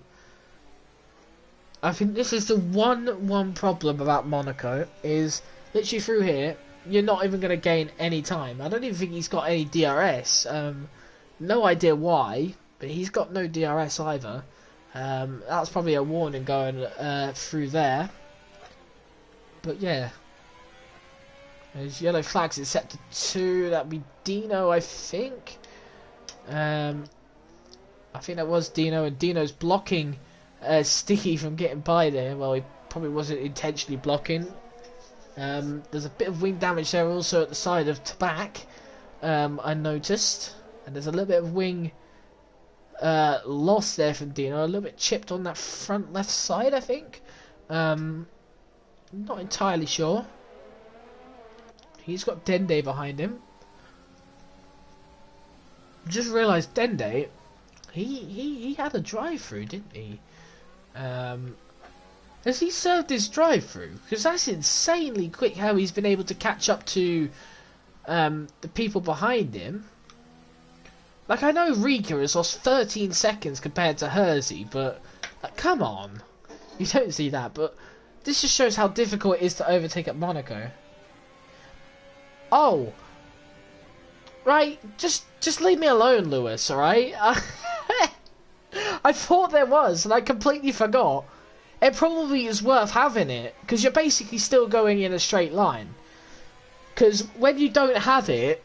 I think this is the one problem about Monaco, is literally through here, you're not even going to gain any time. I don't even think he's got any DRS. No idea why, but he's got no DRS either. That's probably a warning going through there. But yeah. There's yellow flags, it's set to 2. That'd be Dino, I think. I think that was Dino, and Dino's blocking Sticky from getting by there. Well, he probably wasn't intentionally blocking. There's a bit of wing damage there also at the side of Tabac, I noticed. And there's a little bit of wing loss there from Dino. A little bit chipped on that front left side, I think. Not entirely sure. He's got Dende behind him. Just realised Dende, he had a drive-through, didn't he? Has he served his drive-through? Because that's insanely quick how he's been able to catch up to the people behind him. Like, I know Rika has lost 13 seconds compared to Hersey, but come on. You don't see that, but this just shows how difficult it is to overtake at Monaco. Oh. Right, just leave me alone, Lewis, alright? I thought there was, and I completely forgot. It probably is worth having it, because you're basically still going in a straight line. Because when you don't have it,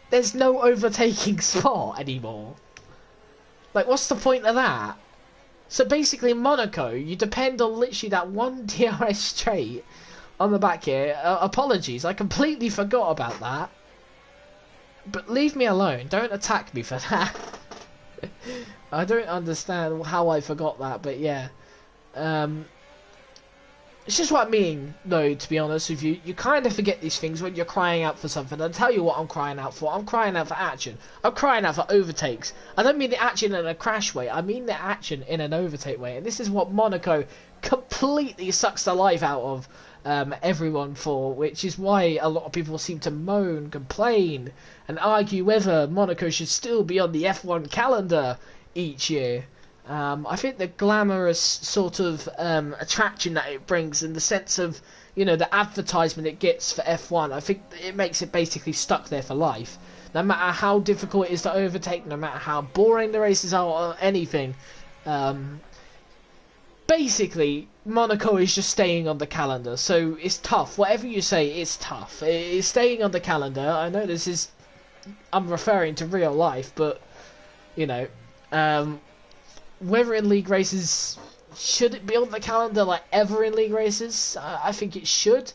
there's no overtaking spot anymore. Like, what's the point of that? So basically, in Monaco, you depend on literally that one DRS straight on the back here. Apologies, I completely forgot about that. But leave me alone. Don't attack me for that. I don't understand how I forgot that, but yeah. It's just what I mean, though, to be honest with you. You kind of forget these things when you're crying out for something. I'll tell you what I'm crying out for. I'm crying out for action. I'm crying out for overtakes. I don't mean the action in a crash way. I mean the action in an overtake way. And this is what Monaco completely sucks the life out of everyone for, which is why a lot of people seem to moan, complain, and argue whether Monaco should still be on the F1 calendar each year. I think the glamorous sort of attraction that it brings, in the sense of, you know, the advertisement it gets for F1, I think it makes it basically stuck there for life. No matter how difficult it is to overtake, no matter how boring the races are or anything, basically Monaco is just staying on the calendar. So it's tough. Whatever you say, it's tough. It's staying on the calendar. I know this is, I'm referring to real life, but you know, whether in league races, should it be on the calendar like ever in league races? I think it should,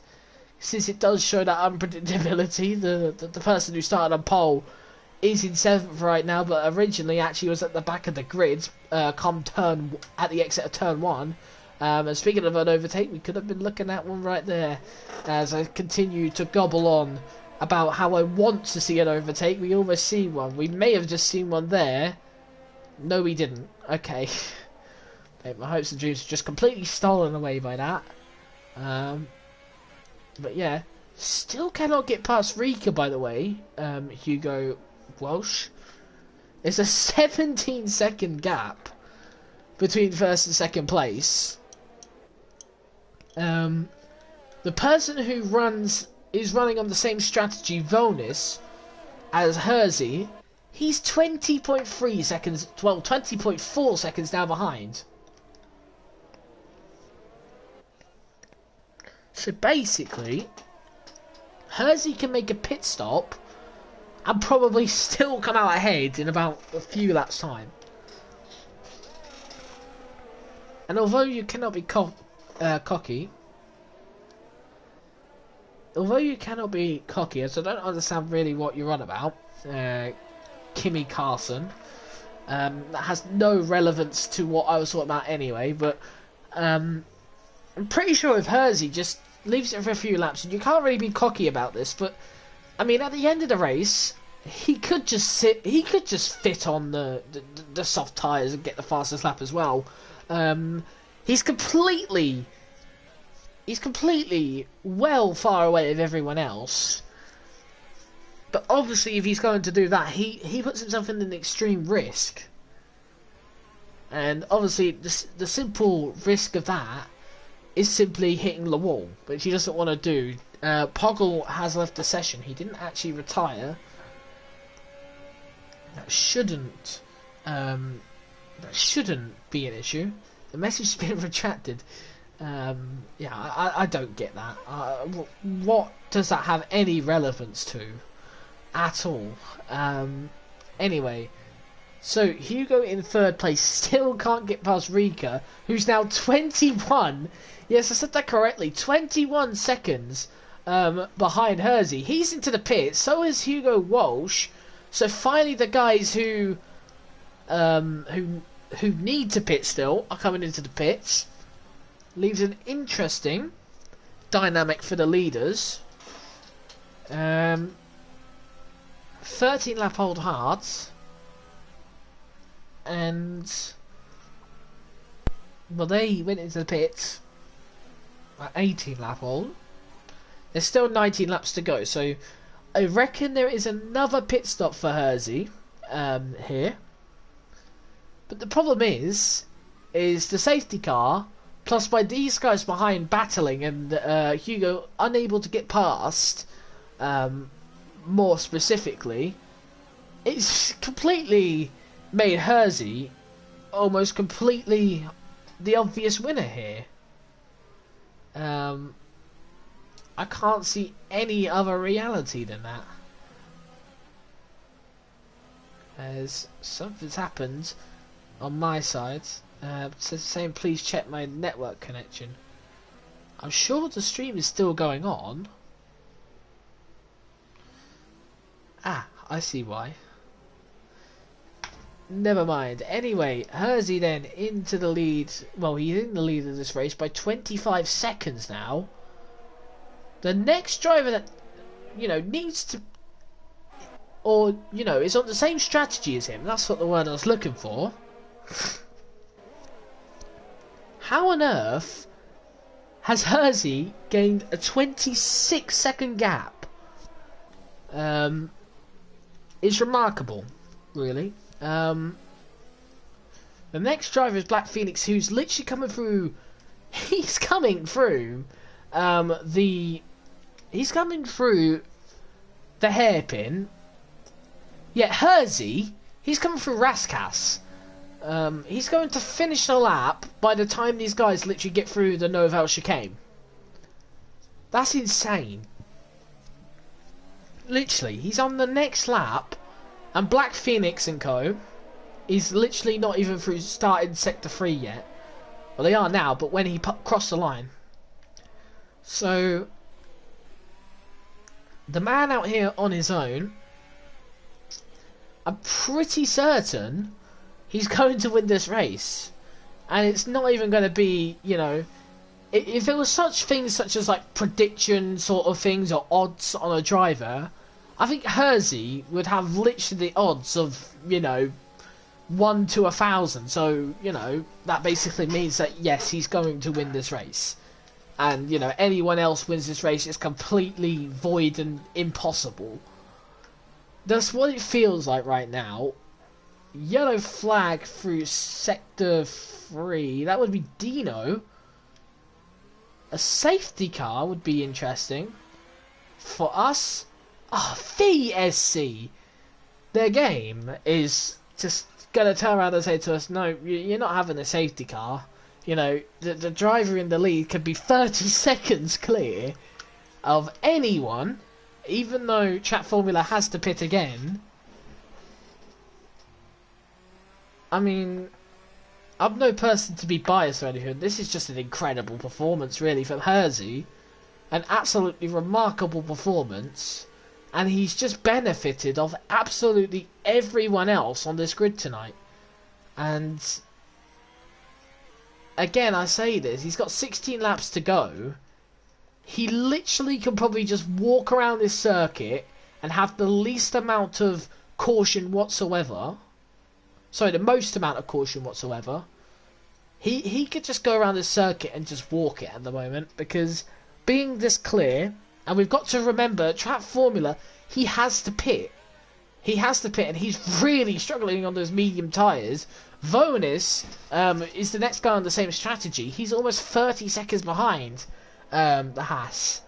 since it does show that unpredictability. The person who started on pole is in 7th right now, but originally actually was at the back of the grid come turn at the exit of turn 1. And speaking of an overtake, we could have been looking at one right there. As I continue to gobble on about how I want to see an overtake, we almost see one. We may have just seen one there. No, we didn't. Okay. My hopes and dreams are just completely stolen away by that. But yeah, still cannot get past Rika, by the way. Hugo Walsh. There's a 17-second gap between first and second place. The person who is running on the same strategy, Vonis, as Hersey. He's 20.3 seconds, well, 20.4 seconds now behind. So basically, Hersey can make a pit stop and probably still come out ahead in about a few laps' time. And although you cannot be cocky, as I don't understand really what you're on about, Kimi Carson, that has no relevance to what I was talking about anyway, but I'm pretty sure if Hersey just leaves it for a few laps, and you can't really be cocky about this, but I mean, at the end of the race, he could just fit on the soft tyres and get the fastest lap as well. He's completely well far away of everyone else. But obviously, if he's going to do that, he puts himself in an extreme risk. And obviously, the simple risk of that is simply hitting the wall, which he doesn't want to do. Poggle has left the session. He didn't actually retire. That shouldn't be an issue. The message has been retracted. Yeah, I don't get that. What does that have any relevance to? At all. Anyway, so Hugo in 3rd place still can't get past Rika, who's now 21. Yes, I said that correctly. 21 seconds behind Hersey. He's into the pits. So is Hugo Walsh. So finally, the guys who need to pit still are coming into the pits. Leaves an interesting dynamic for the leaders. 13 lap old Hearts, and well, they went into the pits at 18 lap old. There's still 19 laps to go, so I reckon there is another pit stop for Hersey here. But the problem is the safety car, plus by these guys behind battling and Hugo unable to get past, more specifically, it's completely made Hersey almost completely the obvious winner here. I can't see any other reality than that. As something's happened on my side. Saying please check my network connection. I'm sure the stream is still going on. Ah, I see why. Never mind. Anyway, Hersey then into the lead. Well, he's in the lead of this race by 25 seconds now. The next driver that, needs to, or, is on the same strategy as him. That's what the word I was looking for. How on earth has Hersey gained a 26-second gap? It's remarkable, really. The next driver is Black Phoenix, who's literally coming through. He's coming through the hairpin. Yet Hersey, he's coming through Raskas. He's going to finish the lap by the time these guys literally get through the Novel chicane. That's insane. Literally, he's on the next lap, and Black Phoenix and co. is literally not even through starting sector 3 yet. Well, they are now, but when he crossed the line. So, the man out here on his own, I'm pretty certain he's going to win this race. And it's not even going to be, if it was such things such as like prediction sort of things or odds on a driver, I think Hersey would have literally the odds of, 1 to 1,000. So, that basically means that yes, he's going to win this race. And, anyone else wins this race is completely void and impossible. That's what it feels like right now. Yellow flag through sector 3. That would be Dino. A safety car would be interesting. For us, VSC. Their game is just going to turn around and say to us, no, you're not having a safety car. The driver in the lead could be 30 seconds clear of anyone, even though Chat Formula has to pit again. I mean, I'm no person to be biased or anything. This is just an incredible performance, really, from Hersey. An absolutely remarkable performance. And he's just benefited of absolutely everyone else on this grid tonight. And again, I say this, he's got 16 laps to go. He literally can probably just walk around this circuit and have the least amount of caution whatsoever. Sorry, the most amount of caution whatsoever. He could just go around this circuit and just walk it at the moment, because being this clear, and we've got to remember, Trap Formula, he has to pit. He has to pit, and he's really struggling on those medium tyres. Vonis is the next guy on the same strategy. He's almost 30 seconds behind the Haas.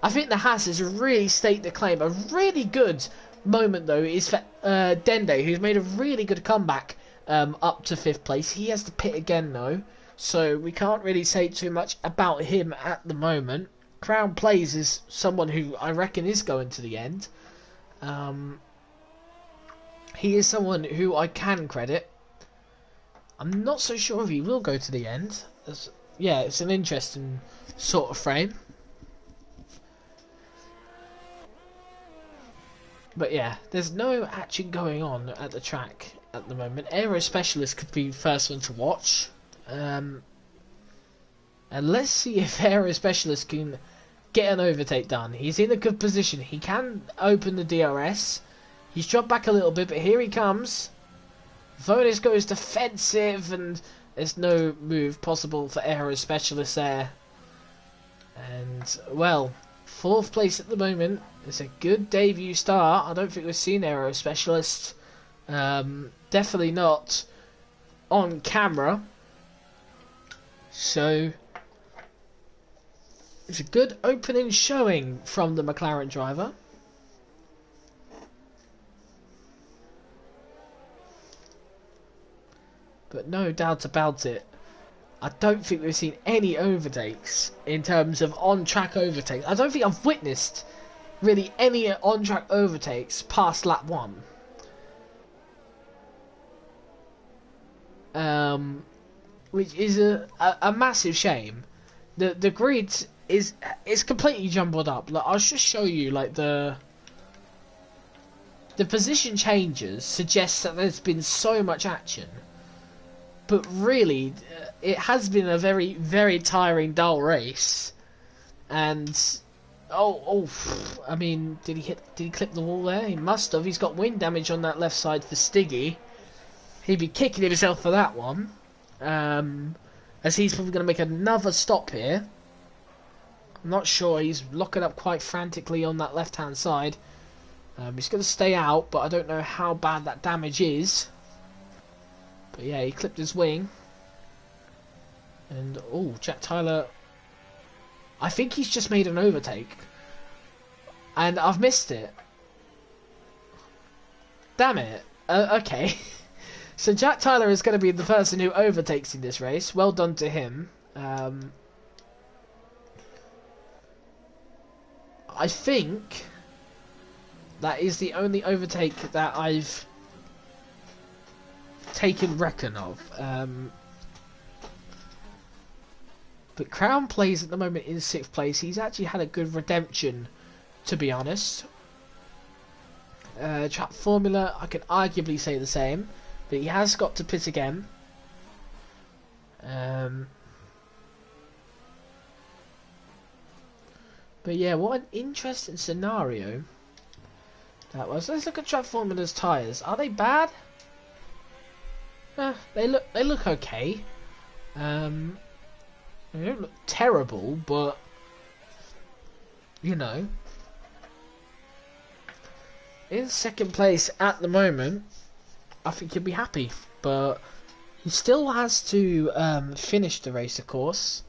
I think the Haas has really staked the claim. A really good moment, though, is for Dende, who's made a really good comeback up to 5th place. He has to pit again, though, so we can't really say too much about him at the moment. Crown Plays is someone who I reckon is going to the end. He is someone who I can credit. I'm not so sure if he will go to the end. Yeah, it's an interesting sort of frame. But yeah, there's no action going on at the track at the moment. Aero Specialist could be the first one to watch. And let's see if Aero Specialist can get an overtake done. He's in a good position. He can open the DRS. He's dropped back a little bit, but here he comes. Vonis goes defensive, and there's no move possible for Aero Specialist there. And, well, 4th place at the moment. It's a good debut start. I don't think we've seen Aero Specialist. Definitely not on camera. So, it's a good opening showing from the McLaren driver. But no doubt about it, I don't think we've seen any overtakes in terms of on-track overtakes. I don't think I've witnessed really any on-track overtakes past lap 1. Which is a massive shame. The grid is completely jumbled up. Like, I'll just show you, like, the position changes suggest that there's been so much action. But really, it has been a very, very tiring, dull race. And I mean, did he clip the wall there? He must have. He's got wind damage on that left side for Stiggy. He'd be kicking himself for that one. As he's probably going to make another stop here. I'm not sure. He's locking up quite frantically on that left-hand side. He's going to stay out, but I don't know how bad that damage is. But yeah, he clipped his wing. And, oh, Jack Tyler. I think he's just made an overtake. And I've missed it. Damn it. Okay. So Jack Tyler is going to be the person who overtakes in this race. Well done to him. I think that is the only overtake that I've taken reckon of. But Crown plays at the moment in 6th place. He's actually had a good redemption, to be honest. Trap Formula, I can arguably say the same. But he has got to pit again. But yeah, what an interesting scenario that was. Let's look at Trap Formula's tyres. Are they bad? They look okay. They don't look terrible, but you know, in 2nd place at the moment, I think he'll be happy. But he still has to finish the race, of course.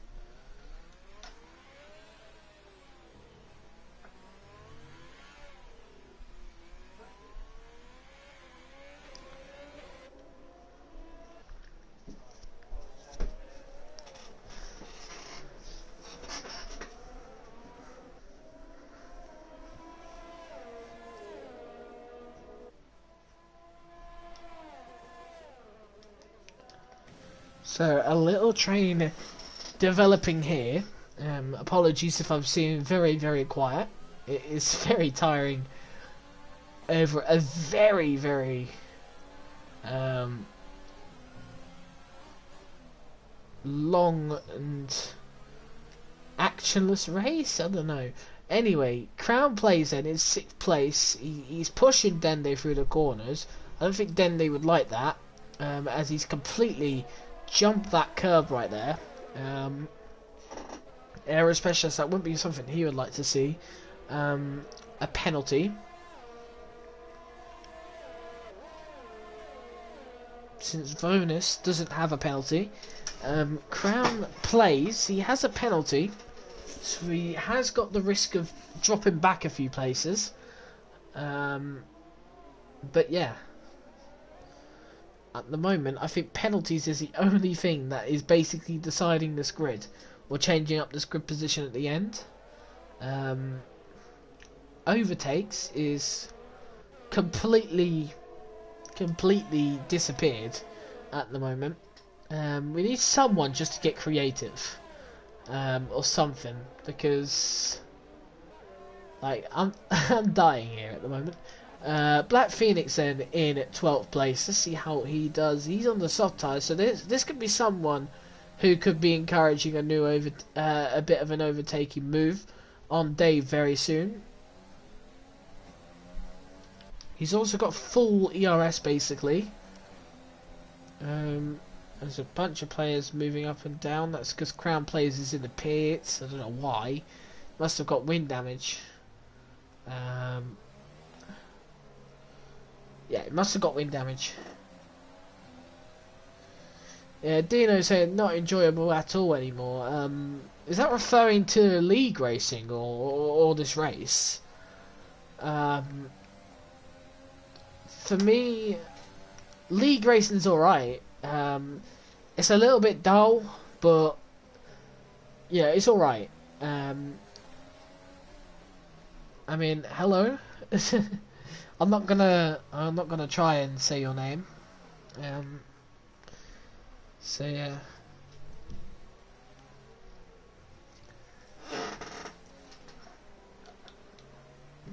So, a little train developing here. Apologies if I'm seeming very, very quiet. It is very tiring over a very, very long and actionless race. I don't know. Anyway, Crown plays then in 6th place. He's pushing Dende through the corners. I don't think Dende would like that, as he's completely jumped that curb right there. Aero Specialist, that wouldn't be something he would like to see. A penalty. Since Vonus doesn't have a penalty. Crown plays, he has a penalty. So he has got the risk of dropping back a few places. But yeah. At the moment, I think penalties is the only thing that is basically deciding this grid, or changing up this grid position at the end. Overtakes is completely disappeared at the moment. We need someone just to get creative, or something, because like I'm dying here at the moment. Black Phoenix then in 12th place. Let's see how he does. He's on the soft tyres, so this could be someone who could be encouraging a bit of an overtaking move. on Dave very soon. He's also got full ERS basically. There's a bunch of players moving up and down. That's because Crown Players is in the pits. I don't know why. Must have got wind damage. Yeah, it must have got wind damage. Yeah, Dino saying not enjoyable at all anymore. Is that referring to league racing or this race? For me, league racing's alright. It's a little bit dull, but yeah, it's alright. I mean, hello. I'm not gonna try and say your name. So yeah.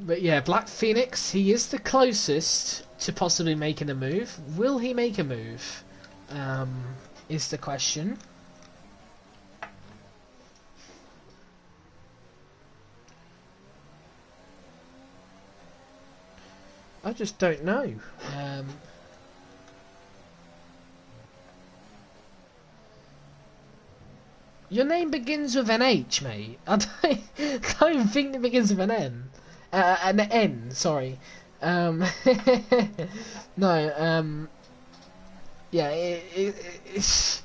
But yeah, Black Phoenix, he is the closest to possibly making a move. Will he make a move? Is the question. I just don't know. Your name begins with an H, mate. I don't think it begins with an N. An N, sorry. No, yeah, it's...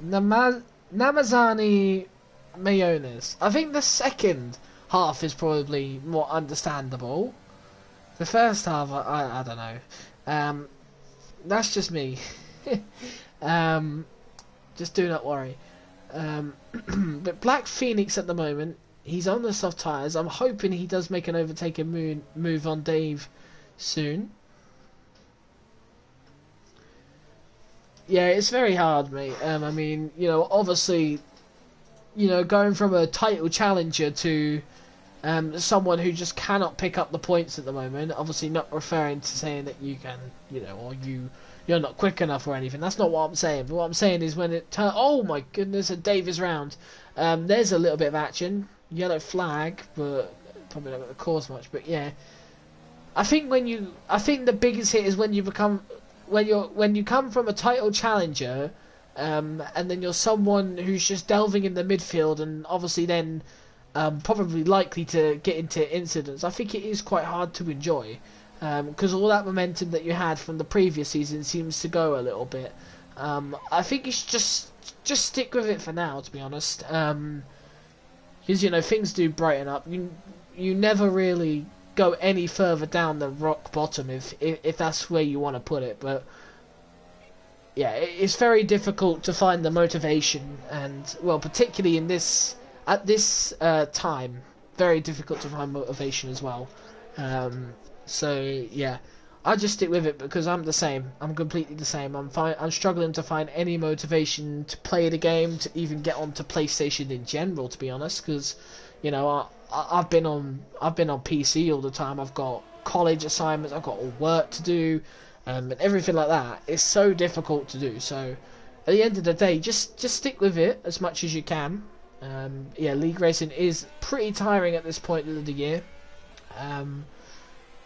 Namazani Mayones. I think the second half is probably more understandable. The first half, I don't know. That's just me. Just do not worry. But Black Phoenix at the moment, he's on the soft tyres. I'm hoping he does make an overtaking move on Dave soon. Yeah, it's very hard, mate. I mean, you know, obviously, you know, going from a title challenger to someone who just cannot pick up the points at the moment. Obviously, not referring to saying that you can, you know, or you're not quick enough or anything. That's not what I'm saying. But what I'm saying is when it oh my goodness, a Dave is round. There's a little bit of action. Yellow flag, but probably not going to cause much. But yeah, I think the biggest hit is when you become when you come from a title challenger, and then you're someone who's just delving in the midfield, and obviously then probably likely to get into incidents. I think it is quite hard to enjoy. Because all that momentum that you had from the previous season seems to go a little bit. I think you should just stick with it for now, to be honest. Because you know things do brighten up. You never really go any further down the rock bottom if that's where you want to put it. But yeah, it's very difficult to find the motivation, and well, particularly at this time, very difficult to find motivation as well. So yeah, I just stick with it because I'm the same. I'm completely the same. I'm struggling to find any motivation to play the game, to even get onto PlayStation in general. To be honest, because you know I've been on PC all the time. I've got college assignments. I've got all work to do, and everything like that. It's so difficult to do. So at the end of the day, just stick with it as much as you can. Yeah, league racing is pretty tiring at this point of the year.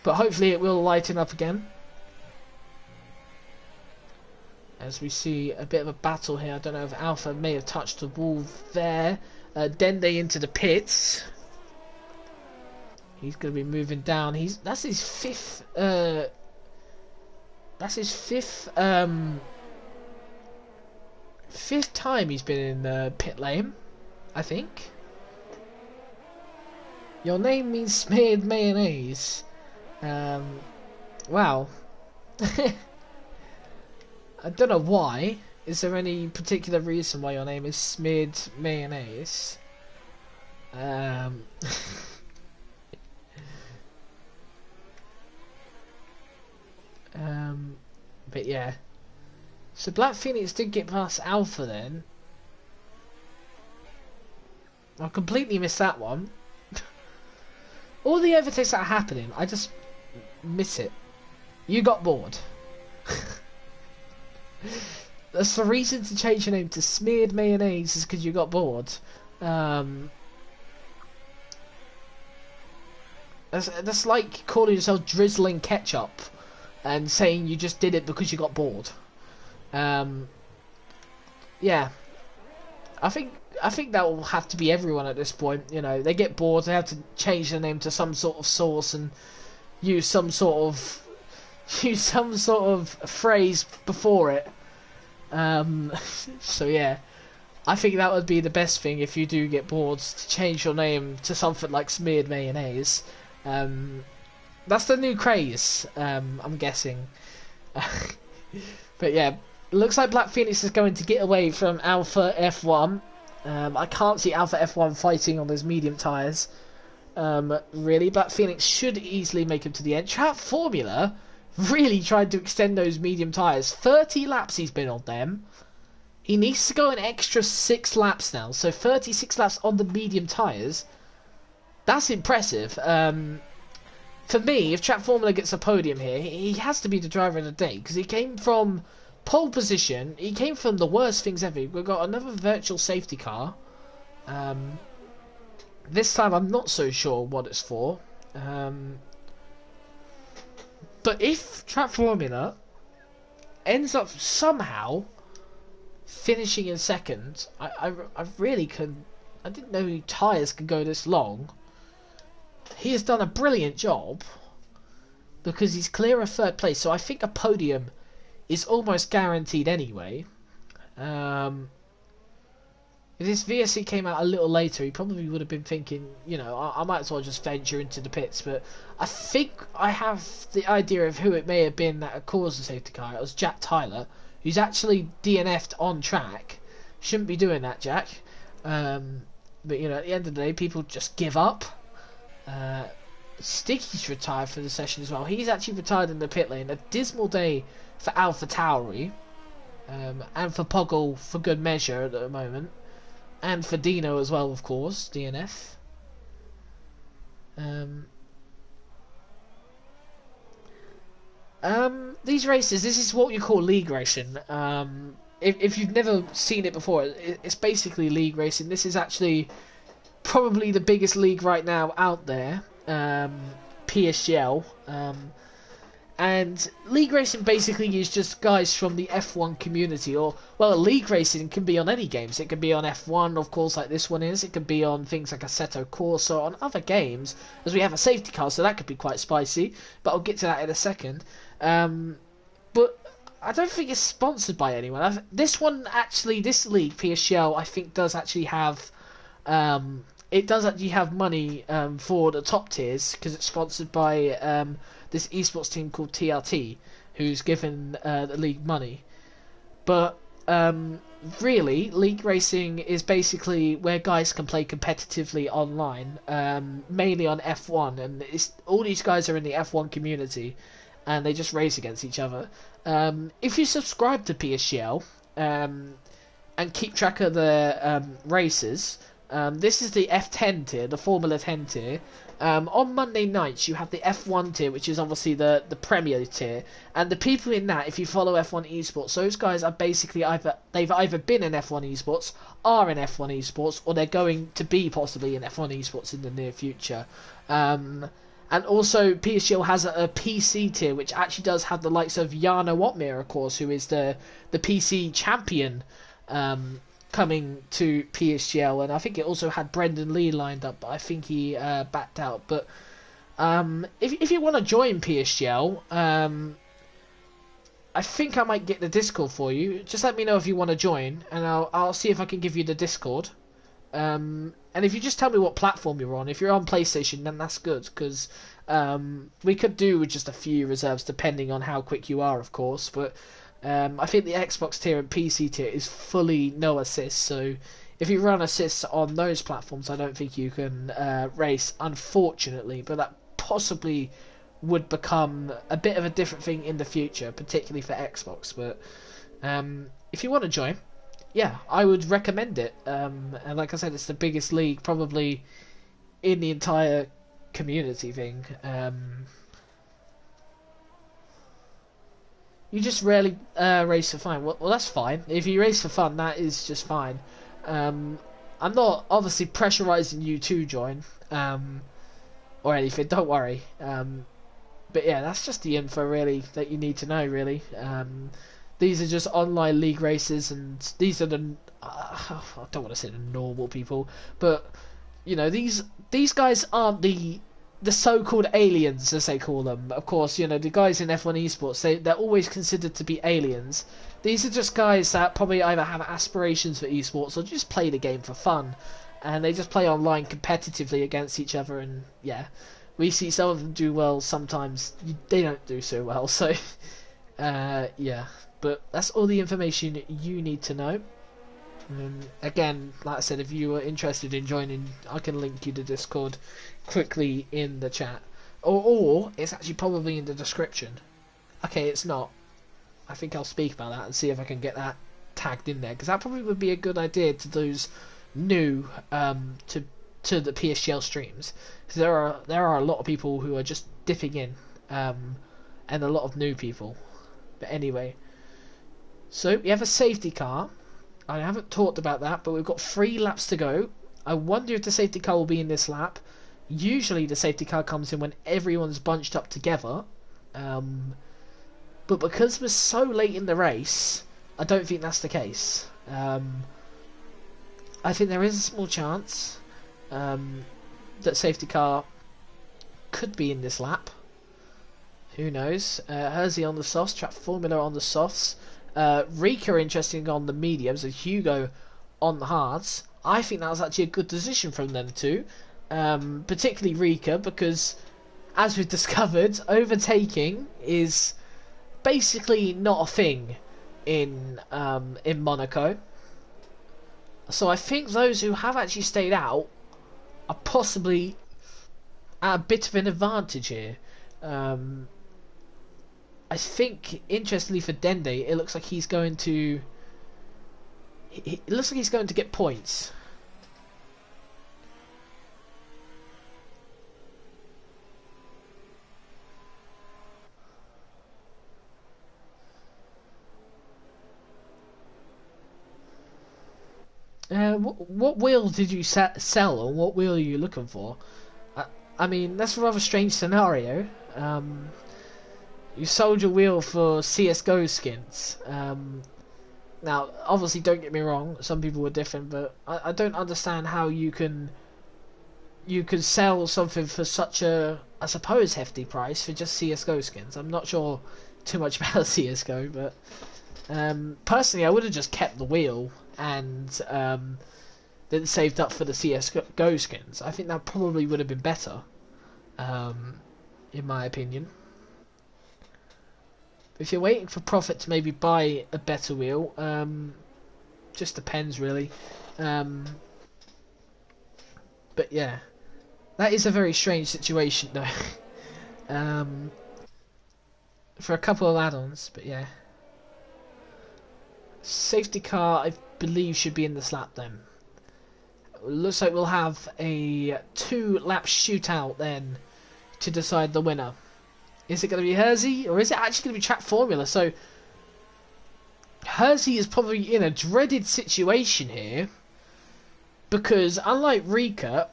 But hopefully it will lighten up again. As we see a bit of a battle here. I don't know if Alpha may have touched the wall there. Dende into the pits. He's going to be moving down. That's his fifth. Fifth time he's been in the pit lane, I think. Your name means smeared mayonnaise. Wow. I don't know why. Is there any particular reason why your name is smeared mayonnaise? But yeah. So Black Phoenix did get past Alpha then. I completely missed that one. All the overtakes that are happening, I just miss it. You got bored. That's the reason to change your name to Smeared Mayonnaise is because you got bored. That's like calling yourself Drizzling Ketchup and saying you just did it because you got bored. Yeah, I think that will have to be everyone at this point. You know, they get bored, they have to change their name to some sort of sauce and use some sort of phrase before it. So yeah, I think that would be the best thing if you do get bored, to change your name to something like Smeared Mayonnaise. That's the new craze, I'm guessing. But yeah, looks like Black Phoenix is going to get away from Alpha F1. I can't see Alpha F1 fighting on those medium tyres. Really, Black Phoenix should easily make him to the end. Trap Formula really tried to extend those medium tyres. 30 laps he's been on them. He needs to go an extra 6 laps now. So 36 laps on the medium tyres. That's impressive. For me, if Trap Formula gets a podium here, he has to be the driver of the day. Because he came from pole position. He came from the worst things ever. We've got another virtual safety car. This time I'm not so sure what it's for. But if Trap Formula ends up somehow finishing in second, I really couldn't. I didn't know tyres could go this long. He has done a brilliant job because he's clear of third place. So I think a podium is almost guaranteed anyway. If this VSC came out a little later, he probably would have been thinking, you know, I might as well just venture into the pits. But I think I have the idea of who it may have been that caused the safety car. It was Jack Tyler, who's actually DNF'd on track. Shouldn't be doing that, Jack. But, you know, at the end of the day, people just give up. Sticky's retired for the session as well. He's actually retired in the pit lane. A dismal day for Alpha Tauri. And for Poggle for good measure at the moment. And for Dino as well, of course, DNF. These races, this is what you call league racing. If you've never seen it before, it's basically league racing. This is actually probably the biggest league right now out there, PSGL. And league racing basically is just guys from the F1 community, or, well, league racing can be on any games. It can be on F1, of course, like this one is. It can be on things like Assetto Corsa, on other games, as we have a safety car, so that could be quite spicy, but I'll get to that in a second. But I don't think it's sponsored by anyone. This one, actually, this league, PSGL, I think does actually have... it does actually have money for the top tiers, because it's sponsored by this esports team called TRT, who's given the league money. But really, league racing is basically where guys can play competitively online, mainly on F1, and all these guys are in the F1 community, and they just race against each other. If you subscribe to PSGL and keep track of the races, this is the F10 tier, the Formula 10 tier. On Monday nights, you have the F1 tier, which is obviously the Premier tier. And the people in that, if you follow F1 esports, those guys are basically they've either been in F1 esports, are in F1 esports, or they're going to be possibly in F1 esports in the near future. And also, PSGL has a PC tier, which actually does have the likes of Jarno Otmir, of course, who is the PC champion, coming to PSGL, and I think it also had Brendan Lee lined up, but I think he backed out. But if you want to join PSGL, I think I might get the Discord for you. Just let me know if you want to join, and I'll see if I can give you the Discord. And if you just tell me what platform you're on, if you're on PlayStation, then that's good, because we could do with just a few reserves, depending on how quick you are, of course, but I think the Xbox tier and PC tier is fully no assist, so if you run assists on those platforms, I don't think you can race, unfortunately, but that possibly would become a bit of a different thing in the future, particularly for Xbox. But if you want to join, yeah, I would recommend it. And like I said, it's the biggest league probably in the entire community thing. You just rarely race for fun. Well, that's fine. If you race for fun, that is just fine. I'm not obviously pressurizing you to join or anything. Don't worry. But yeah, that's just the info really that you need to know. Really, these are just online league races, and these are the I don't want to say the normal people, but you know these guys aren't the so-called aliens, as they call them. Of course, you know, the guys in F1 esports, they're always considered to be aliens. These are just guys that probably either have aspirations for esports or just play the game for fun. And they just play online competitively against each other. And yeah, we see some of them do well, sometimes they don't do so well. So yeah, but that's all the information you need to know. Again, like I said, if you are interested in joining, I can link you to Discord quickly in the chat, or it's actually probably in the description. Okay, it's not. I think I'll speak about that and see if I can get that tagged in there, because that probably would be a good idea to those new to the PSGL streams, because there are a lot of people who are just dipping in, and a lot of new people. But anyway, so we have a safety car. I haven't talked about that, but we've got 3 laps to go. I wonder if the safety car will be in this lap. Usually the safety car comes in when everyone's bunched up together. But because we're so late in the race, I don't think that's the case. I think there is a small chance that safety car could be in this lap. Who knows? Hersey on the softs, Trap Formula on the softs. Rika interesting on the mediums, and Hugo on the hards. I think that was actually a good decision from them two, particularly Rika, because as we've discovered, overtaking is basically not a thing in Monaco. So I think those who have actually stayed out are possibly at a bit of an advantage here. I think, interestingly for Dende, it looks like he's going to. It looks like he's going to get points. What wheel did you sell, or what wheel are you looking for? I mean, that's a rather strange scenario. You sold your wheel for CSGO skins. Now, obviously, don't get me wrong. Some people were different, but I don't understand how you can sell something for such a, I suppose, hefty price for just CSGO skins. I'm not sure too much about CSGO, but personally, I would have just kept the wheel and then saved up for the CSGO skins. I think that probably would have been better, in my opinion. If you're waiting for profit to maybe buy a better wheel, just depends really. But yeah, that is a very strange situation though. For a couple of add-ons, but yeah. Safety car, I believe, should be in this lap then. Looks like we'll have a 2-lap shootout then to decide the winner. Is it going to be Hersey, or is it actually going to be Trap Formula? So Hersey is probably in a dreaded situation here, because unlike Rika,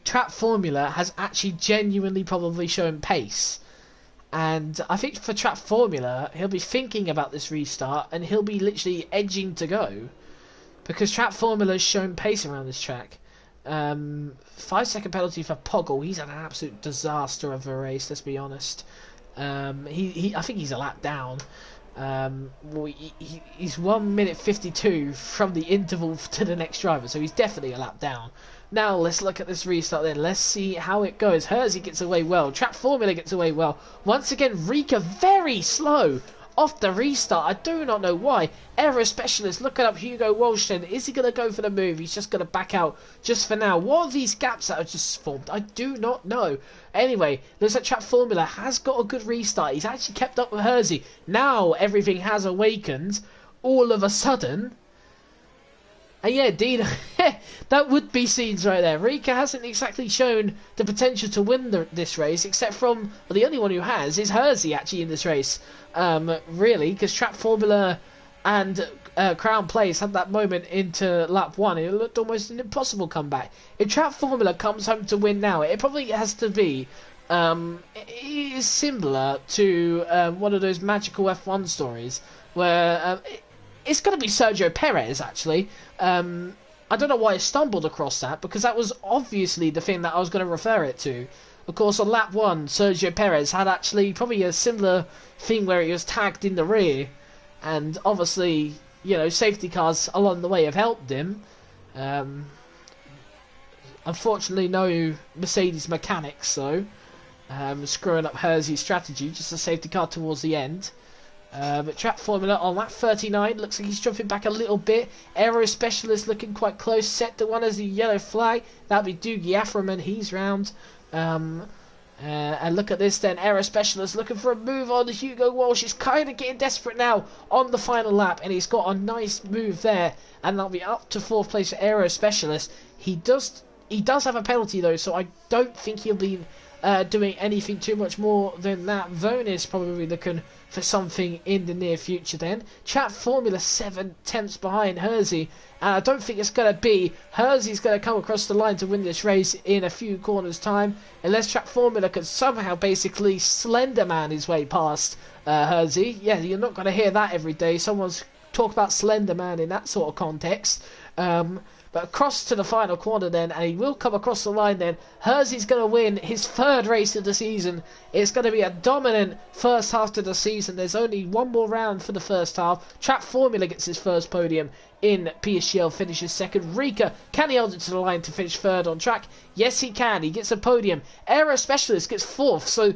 Trap Formula has actually genuinely probably shown pace. And I think for Trap Formula, he'll be thinking about this restart, and he'll be literally edging to go, because Trap Formula has shown pace around this track. 5-second penalty for Poggle. He's had an absolute disaster of a race, let's be honest. I think he's a lap down. He's 1 minute 52 from the interval to the next driver, so he's definitely a lap down. Now let's look at this restart then. Let's see how it goes. Hersey gets away well. Trap Formula gets away well. Once again, Rika very slow off the restart. I do not know why. Error specialist looking up Hugo Walsh then. Is he going to go for the move? He's just going to back out just for now. What are these gaps that are just formed? I do not know. Anyway, looks like Trap Formula has got a good restart. He's actually kept up with Hersey. Now everything has awakened. All of a sudden, And yeah, Dino, that would be scenes right there. Rika hasn't exactly shown the potential to win this race, except from, well, the only one who has is Hersey actually in this race. Really, because Trap Formula and Crown Place had that moment into lap 1. It looked almost an impossible comeback. If Trap Formula comes home to win now, it probably has to be. It is similar to one of those magical F1 stories where it's going to be Sergio Perez, actually. I don't know why I stumbled across that, because that was obviously the thing that I was going to refer it to. Of course, on lap 1, Sergio Perez had actually probably a similar thing where he was tagged in the rear, and obviously, you know, safety cars along the way have helped him. Unfortunately, no Mercedes mechanics, though, screwing up Hersey's strategy, just a safety car towards the end. But Trap Formula on lap 39 looks like he's jumping back a little bit. Aero Specialist looking quite close. Set to one as a yellow flag. That'll be Doogie Aframan. He's round. And look at this then. Aero Specialist looking for a move on Hugo Walsh. He's kind of getting desperate now on the final lap. And he's got a nice move there. And that'll be up to 4th place for Aero Specialist. He does have a penalty though. So I don't think he'll be doing anything too much more than that. Vone is probably looking for something in the near future then. Trap Formula 7/10ths behind Hersey, and I don't think it's going to be Hersey's going to come across the line to win this race in a few corners time, unless Trap Formula can somehow basically Slenderman his way past Hersey. Yeah, you're not going to hear that every day. Someone's talk about Slenderman in that sort of context. But across to the final corner then, and he will come across the line then. Hersey's going to win his 3rd race of the season. It's going to be a dominant first half to the season. There's only one more round for the first half. Trap Formula gets his first podium in PSGL, finishes 2nd. Rika, can he hold it to the line to finish 3rd on track? Yes, he can. He gets a podium. Aero Specialist gets 4th. So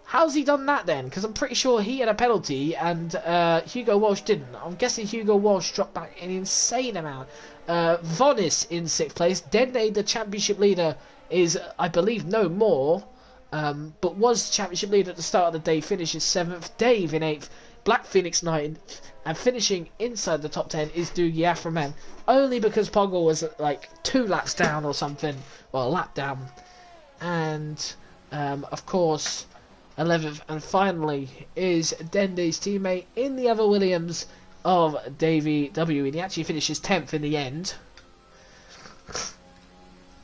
how's he done that then? Because I'm pretty sure he had a penalty and Hugo Walsh didn't. I'm guessing Hugo Walsh dropped back an insane amount. Vonis in 6th place. Dende, the championship leader, is, I believe, no more, but was championship leader at the start of the day, finishes 7th. Dave in 8th. Black Phoenix 9th. And finishing inside the top 10 is Doogie Aframan. Only because Poggle was like 2 laps down or something. Well, a lap down. And, of course, 11th and finally is Dende's teammate in the other Williams of Davey W, and he actually finishes 10th in the end.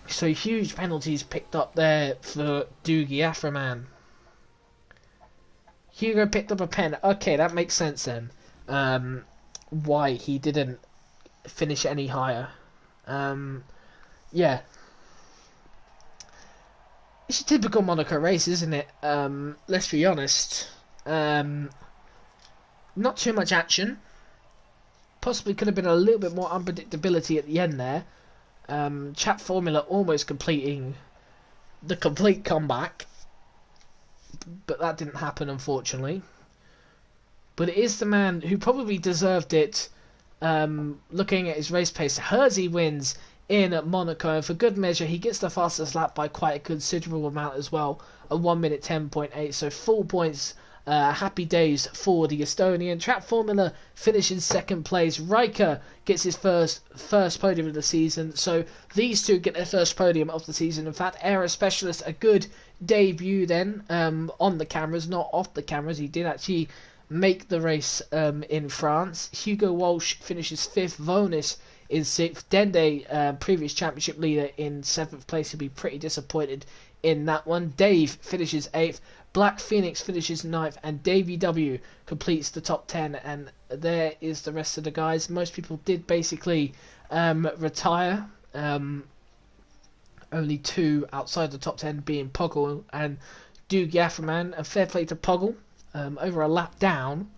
So huge penalties picked up there for Doogie Aframan. Hugo picked up a pen. Okay, that makes sense then. Why he didn't finish any higher. Yeah. It's a typical Monaco race, isn't it? Let's be honest. Not too much action. Possibly could have been a little bit more unpredictability at the end there. Trap Formula almost completing the complete comeback. But that didn't happen, unfortunately. But it is the man who probably deserved it, looking at his race pace. Hersey wins in Monaco, and for good measure, he gets the fastest lap by quite a considerable amount as well. A 1 minute 10.8, so full points. Happy days for the Estonian. Trap Formula finishes 2nd place. Riker gets his first podium of the season. So these two get their first podium of the season. In fact, Aero Specialist, a good debut then on the cameras, not off the cameras. He did actually make the race in France. Hugo Walsh finishes 5th. Vonis in 6th. Dende, previous championship leader, in 7th place. He'll be pretty disappointed in that one. Dave finishes 8th. Black Phoenix finishes 9th, and Davey W completes the top 10, and there is the rest of the guys. Most people did basically retire. Only 2 outside the top 10 being Poggle and Doogie Aframan. And fair play to Poggle, over a lap down.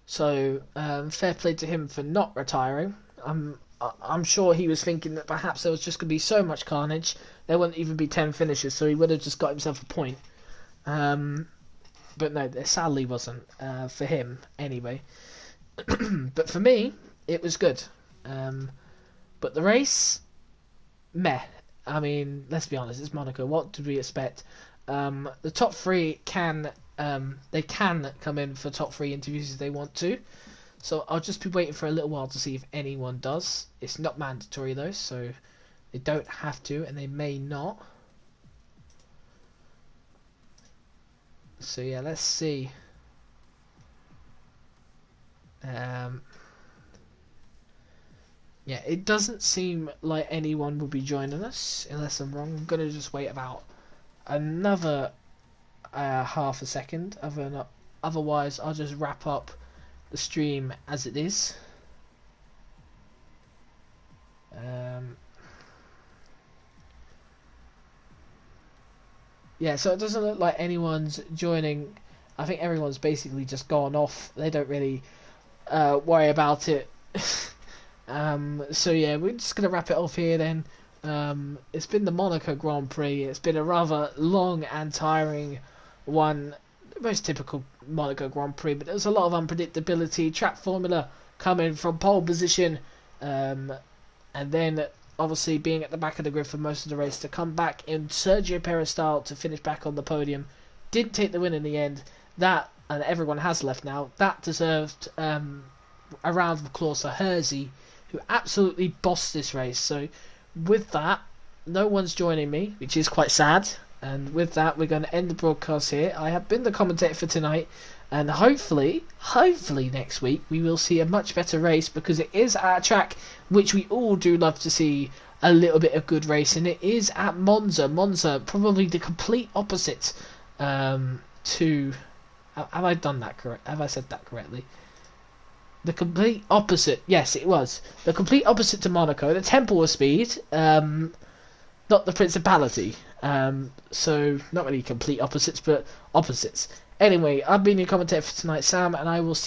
So fair play to him for not retiring. I'm sure he was thinking that perhaps there was just going to be so much carnage, there wouldn't even be 10 finishes, so he would have just got himself a point. But no, there sadly wasn't, for him anyway. But for me, it was good. But the race, meh. I mean, let's be honest, it's Monaco. What did we expect? The top 3 they can come in for top 3 interviews if they want to. So I'll just be waiting for a little while to see if anyone does. It's not mandatory though, so they don't have to, and they may not. So yeah, let's see. Yeah, it doesn't seem like anyone will be joining us, unless I'm wrong. I'm gonna just wait about another half a second. Otherwise, I'll just wrap up the stream as it is. Yeah, so it doesn't look like anyone's joining. I think everyone's basically just gone off. They don't really worry about it. So yeah, we're just gonna wrap it off here then. It's been the Monaco Grand Prix. It's been a rather long and tiring one. Most typical Monaco Grand Prix, but there's a lot of unpredictability. Track formula coming from pole position, and then obviously being at the back of the grid for most of the race, to come back in Sergio Perez style to finish back on the podium. Didn't take the win in the end. That, and everyone has left now, that deserved a round of applause for Hersey, who absolutely bossed this race. So with that, no one's joining me, which is quite sad. And with that, we're going to end the broadcast here. I have been the commentator for tonight, and hopefully next week we will see a much better race, because it is at a track which we all do love to see a little bit of good racing. It is at Monza. Monza, probably the complete opposite to... Have I done that correct? Have I said that correctly? The complete opposite. Yes, it was. The complete opposite to Monaco. The temple of speed. Not the principality. So, not really complete opposites, but opposites. Anyway, I've been your commentator for tonight, Sam, and I will see